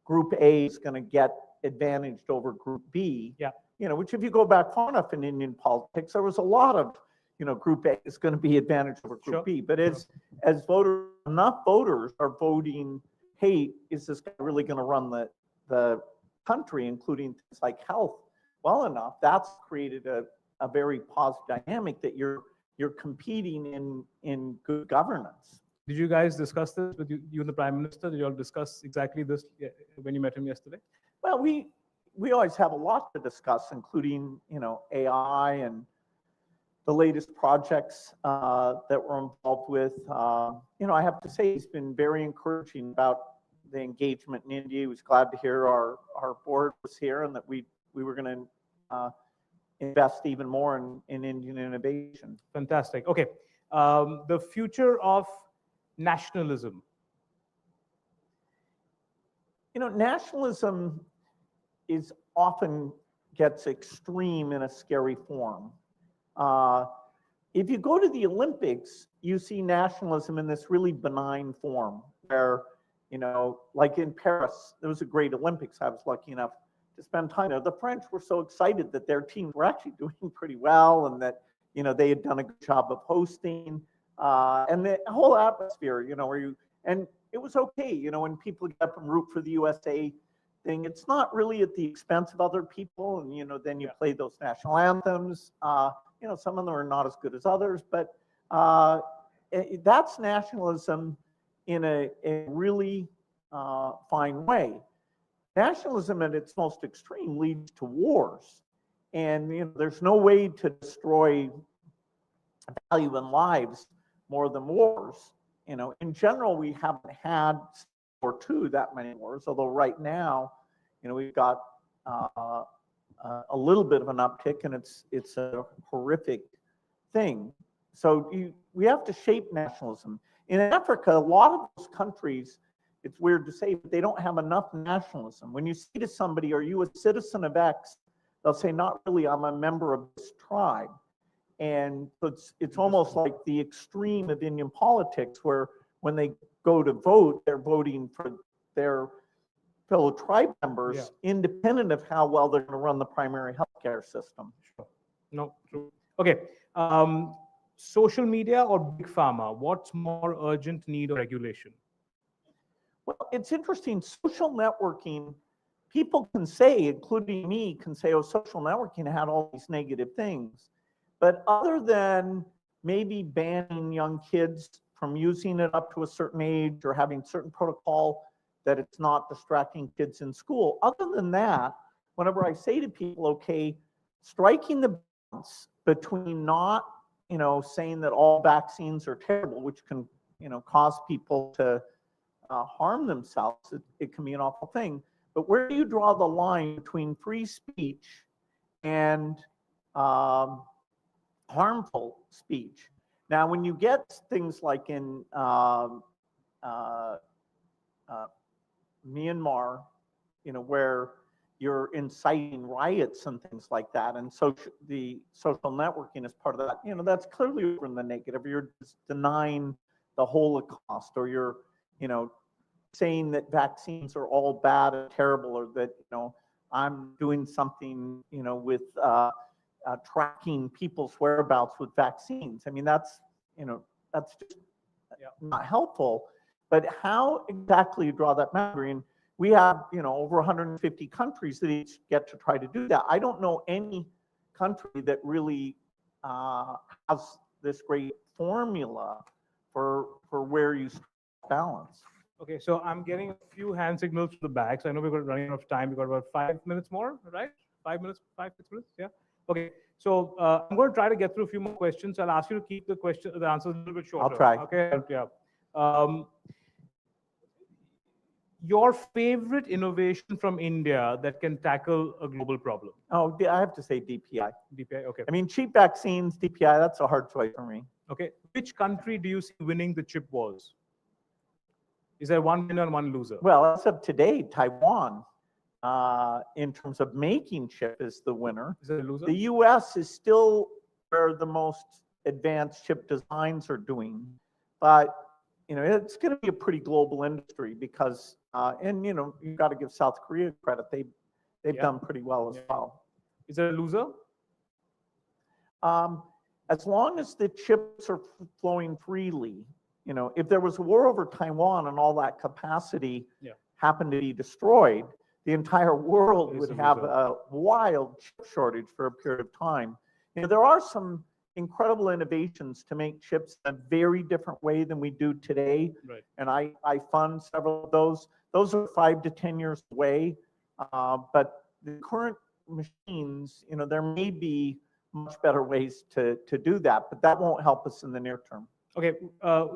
Group A is going to get advantaged over Group B. Yeah. Which if you go back far enough in Indian politics, there was a lot of, Group A is going to be advantaged over Group Sure. B. But as voters, enough voters are voting, hey, is this guy really going to run the country, including things like health, well enough? That's created a very positive dynamic that you're competing in good governance. Did you guys discuss this with you and the Prime Minister? Did you all discuss exactly this when you met him yesterday? Well, we always have a lot to discuss, including AI and the latest projects that we're involved with. I have to say he's been very encouraging about the engagement in India. He was glad to hear our board was here and that we were going to invest even more in Indian innovation. Fantastic. Okay, the future of nationalism. Nationalism is often gets extreme in a scary form. If you go to the Olympics, you see nationalism in this really benign form where, like in Paris, there was a great Olympics. I was lucky enough to spend time there. The French were so excited that their teams were actually doing pretty well and that, they had done a good job of hosting. And the whole atmosphere, and it was okay, when people get up and root for the USA thing, it's not really at the expense of other people. And, then you play those national anthems. Some of them are not as good as others, but that's nationalism in a really fine way. Nationalism at its most extreme leads to wars. And, there's no way to destroy value in lives more than wars. In general, we haven't had or two that many wars, although right now, we've got a little bit of an uptick, and it's a horrific thing. So we have to shape nationalism. In Africa, a lot of those countries, it's weird to say, but they don't have enough nationalism. When you say to somebody, are you a citizen of X? They'll say, not really, I'm a member of this tribe. And it's almost like the extreme of Indian politics, where when they go to vote, they're voting for their fellow tribe members, independent of how well they're going to run the primary healthcare system. Sure. No, true. Okay. Social media or big pharma? What's more urgent need or regulation? Well, it's interesting. Social networking, people can say, including me, can say, oh, social networking had all these negative things. But other than maybe banning young kids from using it up to a certain age or having certain protocol that it's not distracting kids in school, other than that, whenever I say to people, okay, striking the balance between not, saying that all vaccines are terrible, which can, cause people to harm themselves, it can be an awful thing. But where do you draw the line between free speech and harmful speech? Now, when you get things like in Myanmar, where you're inciting riots and things like that, and the social networking is part of that, that's clearly over in the negative. You're denying the Holocaust, or you're, saying that vaccines are all bad and terrible, or that, I'm doing something, with tracking people's whereabouts with vaccines. I mean, that's just not helpful. But how exactly you draw that boundary? And we have, over 150 countries that each get to try to do that. I don't know any country that really has this great formula for where you balance. Okay, so I'm getting a few hand signals to the back. So I know we're running out of time. We've got about 5 minutes more, right? 5 minutes, 6 minutes, yeah. Okay, so I'm going to try to get through a few more questions. I'll ask you to keep the answers a little bit shorter. I'll try. Okay, yeah. Your favorite innovation from India that can tackle a global problem? Oh, I have to say DPI. DPI, okay. I mean, cheap vaccines, DPI, that's a hard choice for me. Okay, which country do you see winning the chip wars? Is there one winner and one loser? Well, as of today, Taiwan, in terms of making chip, is the winner. Is there a loser? The US is still where the most advanced chip designs are doing, but it's going to be a pretty global industry because, and you've got to give South Korea credit; they've done pretty well as well. Is there a loser? As long as the chips are flowing freely, if there was a war over Taiwan and all that capacity happened to be destroyed, the entire world would have a wild chip shortage for a period of time. There are some incredible innovations to make chips in a very different way than we do today. Right. And I fund several of those. Those are 5 to 10 years away. But the current machines, there may be much better ways to do that, but that won't help us in the near term. Okay,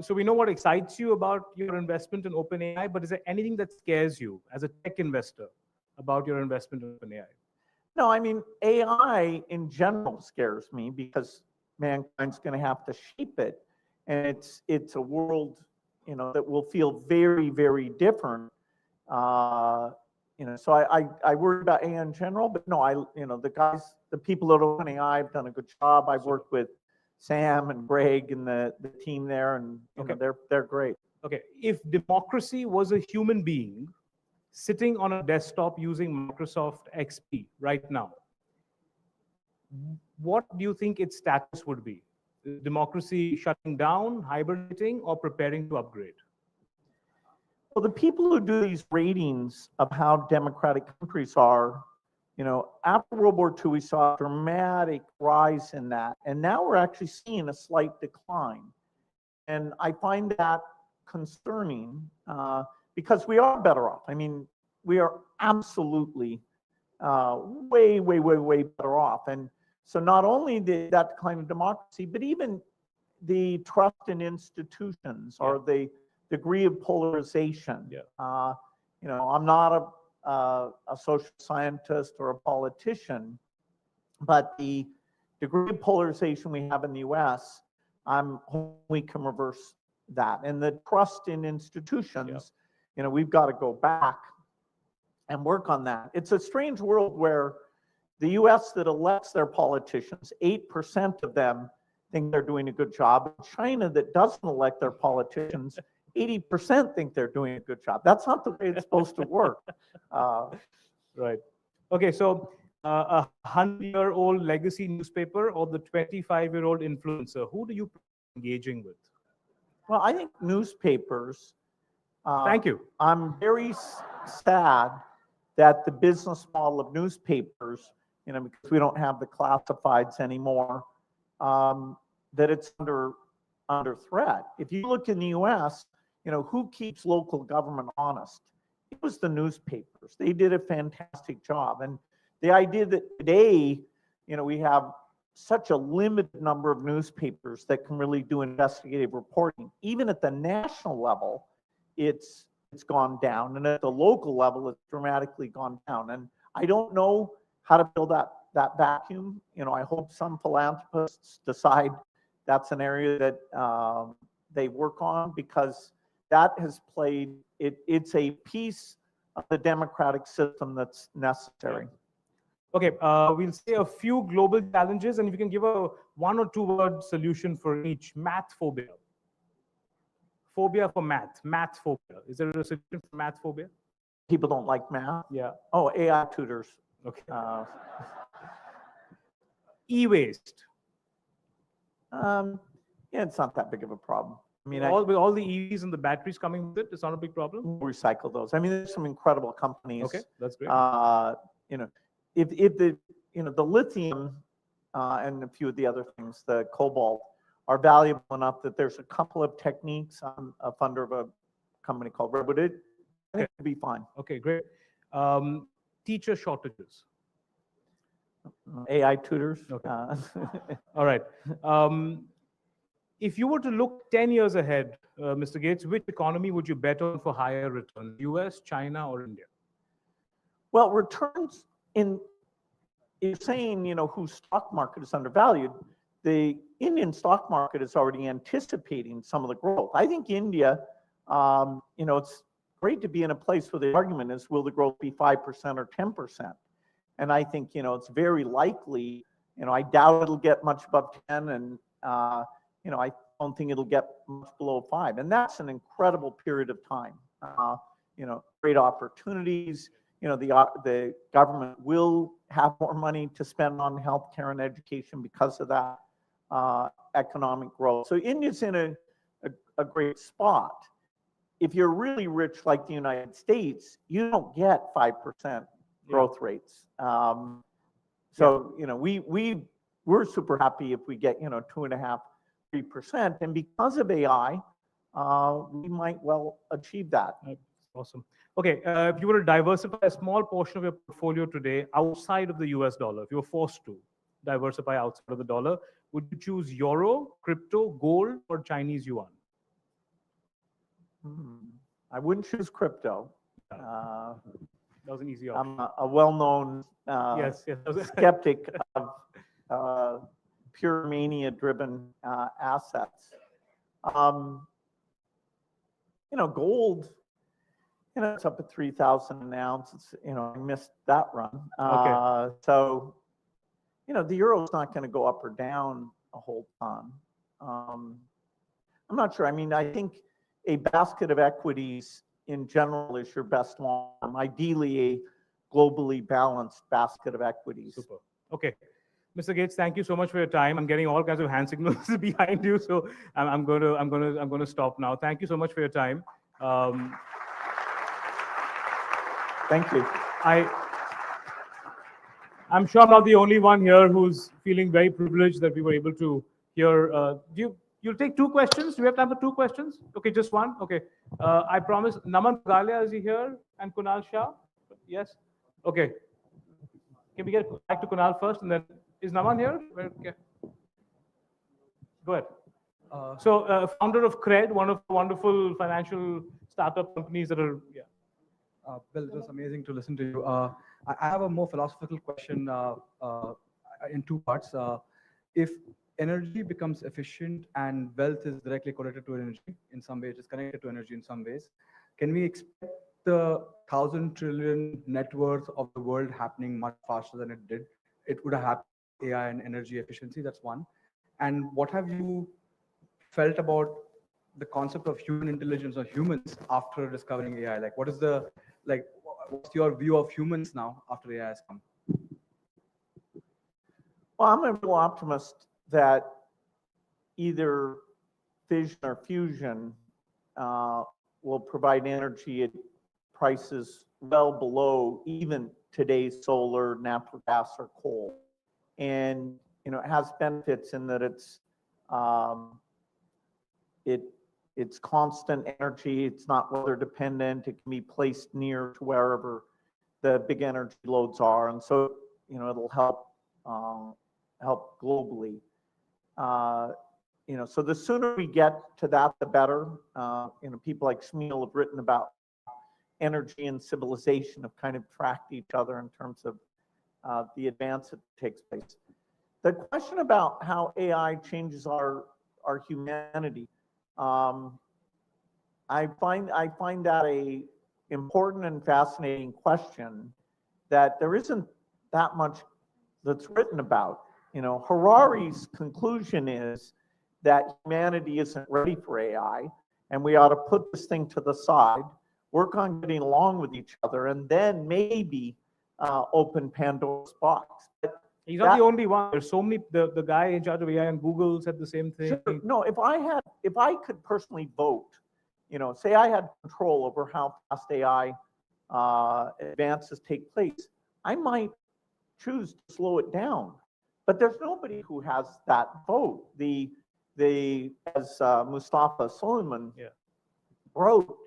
so we know what excites you about your investment in OpenAI, but is there anything that scares you as a tech investor about your investment in OpenAI? No, I mean, AI in general scares me because mankind's going to have to shape it. And it's a world, that will feel very, very different. So I worry about AI in general, but no, the people at OpenAI have done a good job. I've worked with Sam and Greg and the team there, and they're great. Okay, if democracy was a human being sitting on a desktop using Microsoft XP right now, what do you think its status would be? Democracy shutting down, hibernating, or preparing to upgrade? Well, the people who do these ratings of how democratic countries are, after World War II, we saw a dramatic rise in that. And now we're actually seeing a slight decline. And I find that concerning because we are better off. I mean, we are absolutely way, way, way, way better off. And so not only that decline of democracy, but even the trust in institutions or the degree of polarization. I'm not a social scientist or a politician, but the degree of polarization we have in the US, I'm hoping we can reverse that. And the trust in institutions, we've got to go back and work on that. It's a strange world where the US that elects their politicians, 8% of them think they're doing a good job. China that doesn't elect their politicians, 80% think they're doing a good job. That's not the way it's supposed to work. Right. Okay, so a 100-year-old legacy newspaper or the 25-year-old influencer, who do you engaging with? Well, I think newspapers. Thank you. I'm very sad that the business model of newspapers, because we don't have the classifieds anymore, that it's under threat. If you look in the US, who keeps local government honest? It was the newspapers. They did a fantastic job. And the idea that today, we have such a limited number of newspapers that can really do investigative reporting. Even at the national level, it's gone down. And at the local level, it's dramatically gone down. And I don't know how to fill that vacuum. I hope some philanthropists decide that's an area that they work on, because that has played, it's a piece of the democratic system that's necessary. Okay, we'll say a few global challenges, and if you can give a 1 or 2 word solution for each. Math phobia. Phobia for math. Math phobia. Is there a solution for math phobia? People don't like math? Yeah. Oh, AI tutors. Okay. E-waste. Yeah, it's not that big of a problem. I mean, with all the EVs and the batteries coming with it, it's not a big problem. Recycle those. I mean, there's some incredible companies. Okay, that's great. If the lithium and a few of the other things, the cobalt, are valuable enough that there's a couple of techniques. I'm a funder of a company called Redwood. I think it'd be fine. Okay, great. Teacher shortages. AI tutors. Okay. All right. If you were to look 10 years ahead, Mr. Gates, which economy would you bet on for higher returns? US, China, or India? Well, returns in, you're saying, whose stock market is undervalued. The Indian stock market is already anticipating some of the growth. I think India, it's great to be in a place where the argument is, will the growth be 5% or 10%? And I think, it's very likely, I doubt it'll get much above 10, and, I don't think it'll get much below 5. And that's an incredible period of time. Great opportunities. The government will have more money to spend on healthcare and education because of that economic growth. So India's in a great spot. If you're really rich like the United States, you don't get 5% growth rates. We're super happy if we get 2.5%, 3%, and because of AI, we might well achieve that. Awesome. Okay, if you were to diversify a small portion of your portfolio today outside of the US dollar, if you were forced to diversify outside of the dollar, would you choose euro, crypto, gold, or Chinese yuan? I wouldn't choose crypto. That was an easy option. I'm a well-known yes. skeptic of pure mania-driven assets. Gold, it's up at 3,000 an ounce. It's, I missed that run. Okay. So, the euro is not going to go up or down a whole ton. I'm not sure. I mean, I think a basket of equities in general is your best long term. Ideally, a globally balanced basket of equities. Super. Okay. Mr. Gates, thank you so much for your time. I'm getting all kinds of hand signals behind you, so I'm going to stop now. Thank you so much for your time. Thank you. I'm sure I'm not the only one here who's feeling very privileged that we were able to hear. You'll take 2 questions? Do we have time for 2 questions? Okay, just one? Okay. I promise. Naman Pagalia, is he here? And Kunal Shah? Yes? Okay. Can we get back to Kunal first? And then, is Naman here? Okay. Go ahead. Founder of Cred, one of the wonderful financial startup companies that are, yeah. Bill, it was amazing to listen to you. I have a more philosophical question in 2 parts. If energy becomes efficient and wealth is directly correlated to energy in some ways, it's connected to energy in some ways, can we expect the 1,000 trillion net worth of the world happening much faster than it did? It would have happened with AI and energy efficiency. That's one. And what have you felt about the concept of human intelligence or humans after discovering AI? Like, what's your view of humans now after AI has come? Well, I'm a real optimist that either fission or fusion will provide energy at prices well below even today's solar, natural gas, or coal. And it has benefits in that it's constant energy. It's not weather dependent. It can be placed near to wherever the big energy loads are, and so it'll help globally. So the sooner we get to that, the better. People like Shmuel have written about energy and civilization have kind of tracked each other in terms of the advance that takes place. The question about how AI changes our humanity, I find that a important and fascinating question that there isn't that much that's written about. Harari's conclusion is that humanity isn't ready for AI, and we ought to put this thing to the side, work on getting along with each other, and then maybe open Pandora's box. But he's not the only one. There's so many. The guy in charge of AI and Google said the same thing. Sure. No, if I could personally vote, say I had control over how fast AI advances take place, I might choose to slow it down But there's nobody who has that vote. As Mustafa Suleiman Yeah. wrote,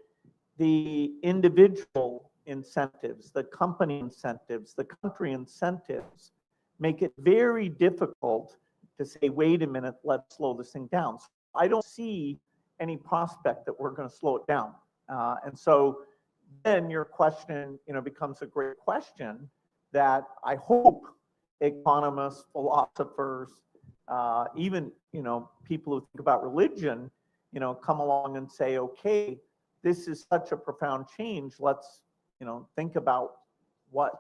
the individual incentives, the company incentives, the country incentives make it very difficult to say, wait a minute, let's slow this thing down. So I don't see any prospect that we're going to slow it down. And so then your question, becomes a great question that I hope economists, philosophers, even, people who think about religion, come along and say, okay, this is such a profound change. Let's, think about what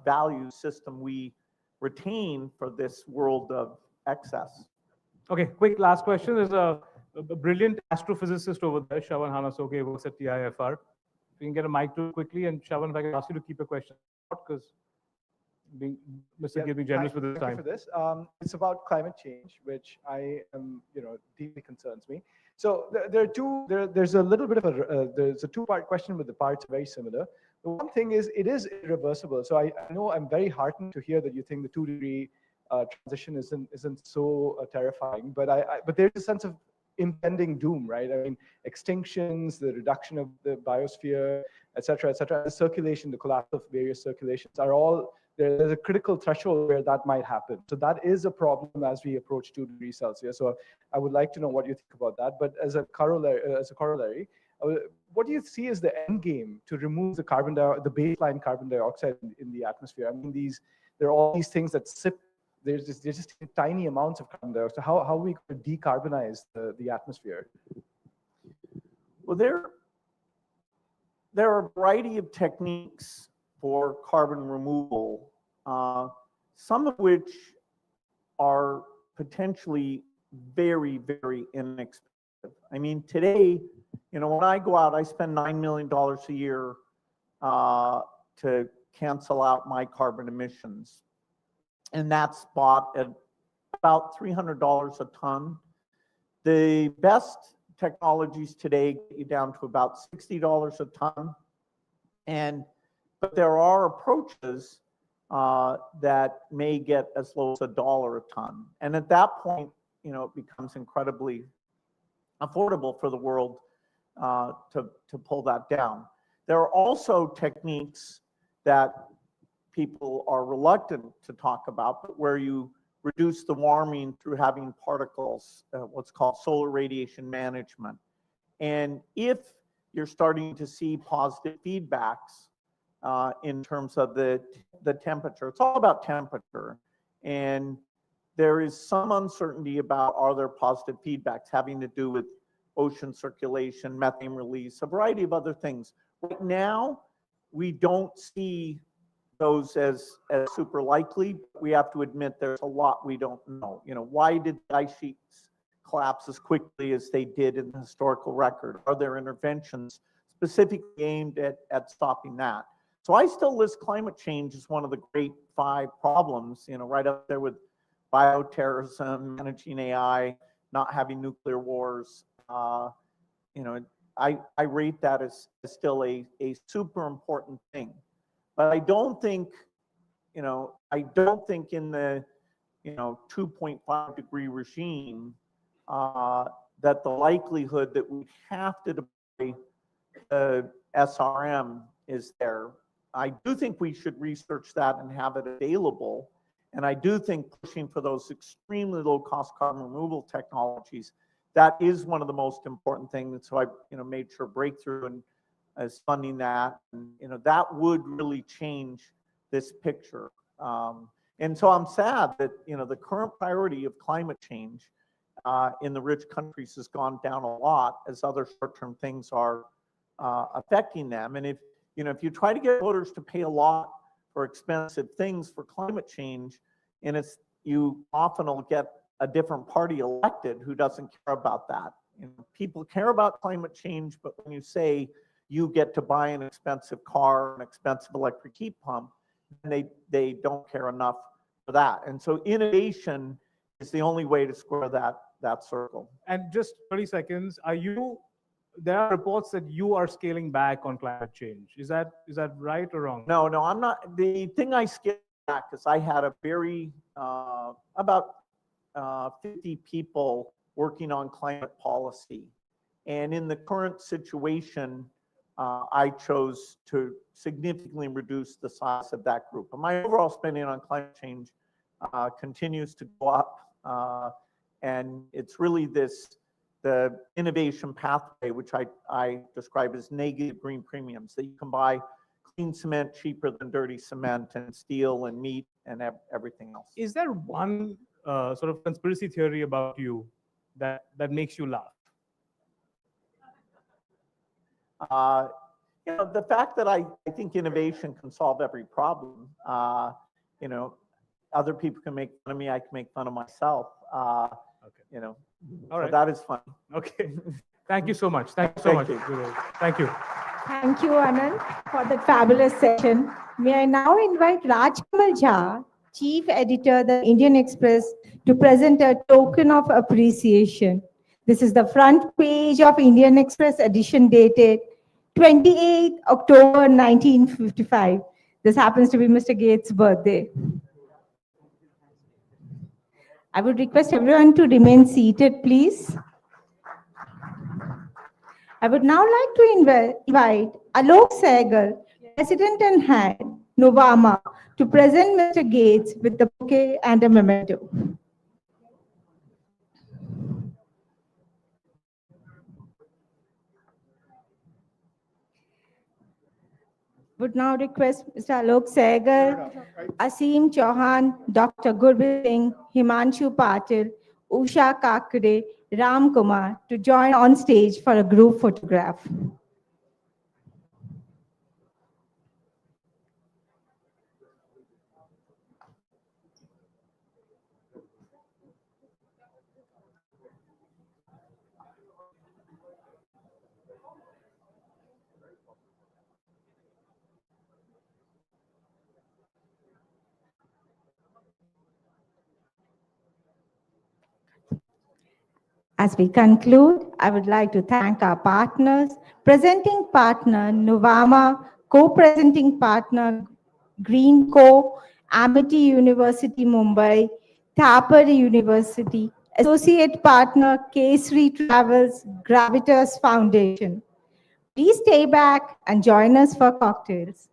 value system we retain for this world of excess. Okay, quick last question. There's a brilliant astrophysicist over there, Shravan Hanasoke, works at TIFR. If you can get a mic to quickly, and Shravan, if I can ask you to keep your question short, because Mr. Gill being generous with his time. Thank you for this. It's about climate change, which I am, deeply concerns me. So there are two. There's a little bit of there's a two-part question, but the parts are very similar. The one thing is, it is irreversible. So I know I'm very heartened to hear that you think the 2-degree transition isn't so terrifying, but there's a sense of impending doom, right? I mean, extinctions, the reduction of the biosphere, et cetera, the circulation, the collapse of various circulations are all, there's a critical threshold where that might happen. So that is a problem as we approach 2 degrees Celsius. So I would like to know what you think about that. But as a corollary, what do you see as the end game to remove the baseline carbon dioxide in the atmosphere? I mean, there are all these things that sip. There's just tiny amounts of carbon dioxide. How are we going to decarbonize the atmosphere? Well, there are a variety of techniques for carbon removal, some of which are potentially very, very inexpensive. I mean, today, when I go out, I spend $9 million a year to cancel out my carbon emissions. And that's bought at about $300 a ton. The best technologies today get you down to about $60 a ton. But there are approaches that may get as low as $1 a ton. And at that point, it becomes incredibly affordable for the world to pull that down. There are also techniques that people are reluctant to talk about, but where you reduce the warming through having particles, what's called solar radiation management. And if you're starting to see positive feedbacks in terms of the temperature, it's all about temperature. And there is some uncertainty about, are there positive feedbacks having to do with ocean circulation, methane release, a variety of other things. Right now, we don't see those as super likely. We have to admit there's a lot we don't know. Why did the ice sheets collapse as quickly as they did in the historical record? Are there interventions specifically aimed at stopping that? So I still list climate change as one of the great 5 problems, right up there with bioterrorism, managing AI, not having nuclear wars. I rate that as still a super important thing. But I don't think in the 2.5 degree regime that the likelihood that we have to deploy SRM is there. I do think we should research that and have it available. And I do think pushing for those extremely low cost carbon removal technologies, that is one of the most important things. So I made sure Breakthrough and is funding that, and that would really change this picture. And so I'm sad that the current priority of climate change in the rich countries has gone down a lot as other short-term things are affecting them. And if you try to get voters to pay a lot for expensive things for climate change, and you often will get a different party elected who doesn't care about that. People care about climate change, but when you say you get to buy an expensive car, an expensive electric heat pump, and they don't care enough for that. And so innovation is the only way to square that circle. And just 30 seconds, there are reports that you are scaling back on climate change. Is that right or wrong? No, I'm not. The thing I scale that because I had a very, about 50 people working on climate policy. And in the current situation, I chose to significantly reduce the size of that group. And my overall spending on climate change continues to go up. And it's really the innovation pathway, which I describe as negative green premiums, that you can buy clean cement cheaper than dirty cement and steel and meat and everything else. Is there one sort of conspiracy theory about you that makes you laugh? You know, the fact that I think innovation can solve every problem. You know, other people can make fun of me, I can make fun of myself. Okay. You know, All so right. that is fun. Okay. Thank you so much. Thank you so much. Thank you. Thank you, Anand, for that fabulous session. May I now invite Rajkamal Jha, Chief Editor, The Indian Express, to present a token of appreciation. This is the front page of Indian Express edition dated 28 October 1955. This happens to be Mr. Gates' birthday. I would request everyone to remain seated, please. I would now like to invite Alok Sehgal, President and Head, Novama, to present Mr. Gates with the bouquet and a memento. Would now request Mr. Alok Sehgal, Asim Chauhan, Dr. Gurbir Singh, Himanshu Patil, Usha Kakre, Ram Kumar to join on stage for a group photograph. As we conclude, I would like to thank our partners, presenting partner Novama, co-presenting partner Greenco, Amity University Mumbai, Thapar University, associate partner Kesri Travels, Gravitas Foundation. Please stay back and join us for cocktails.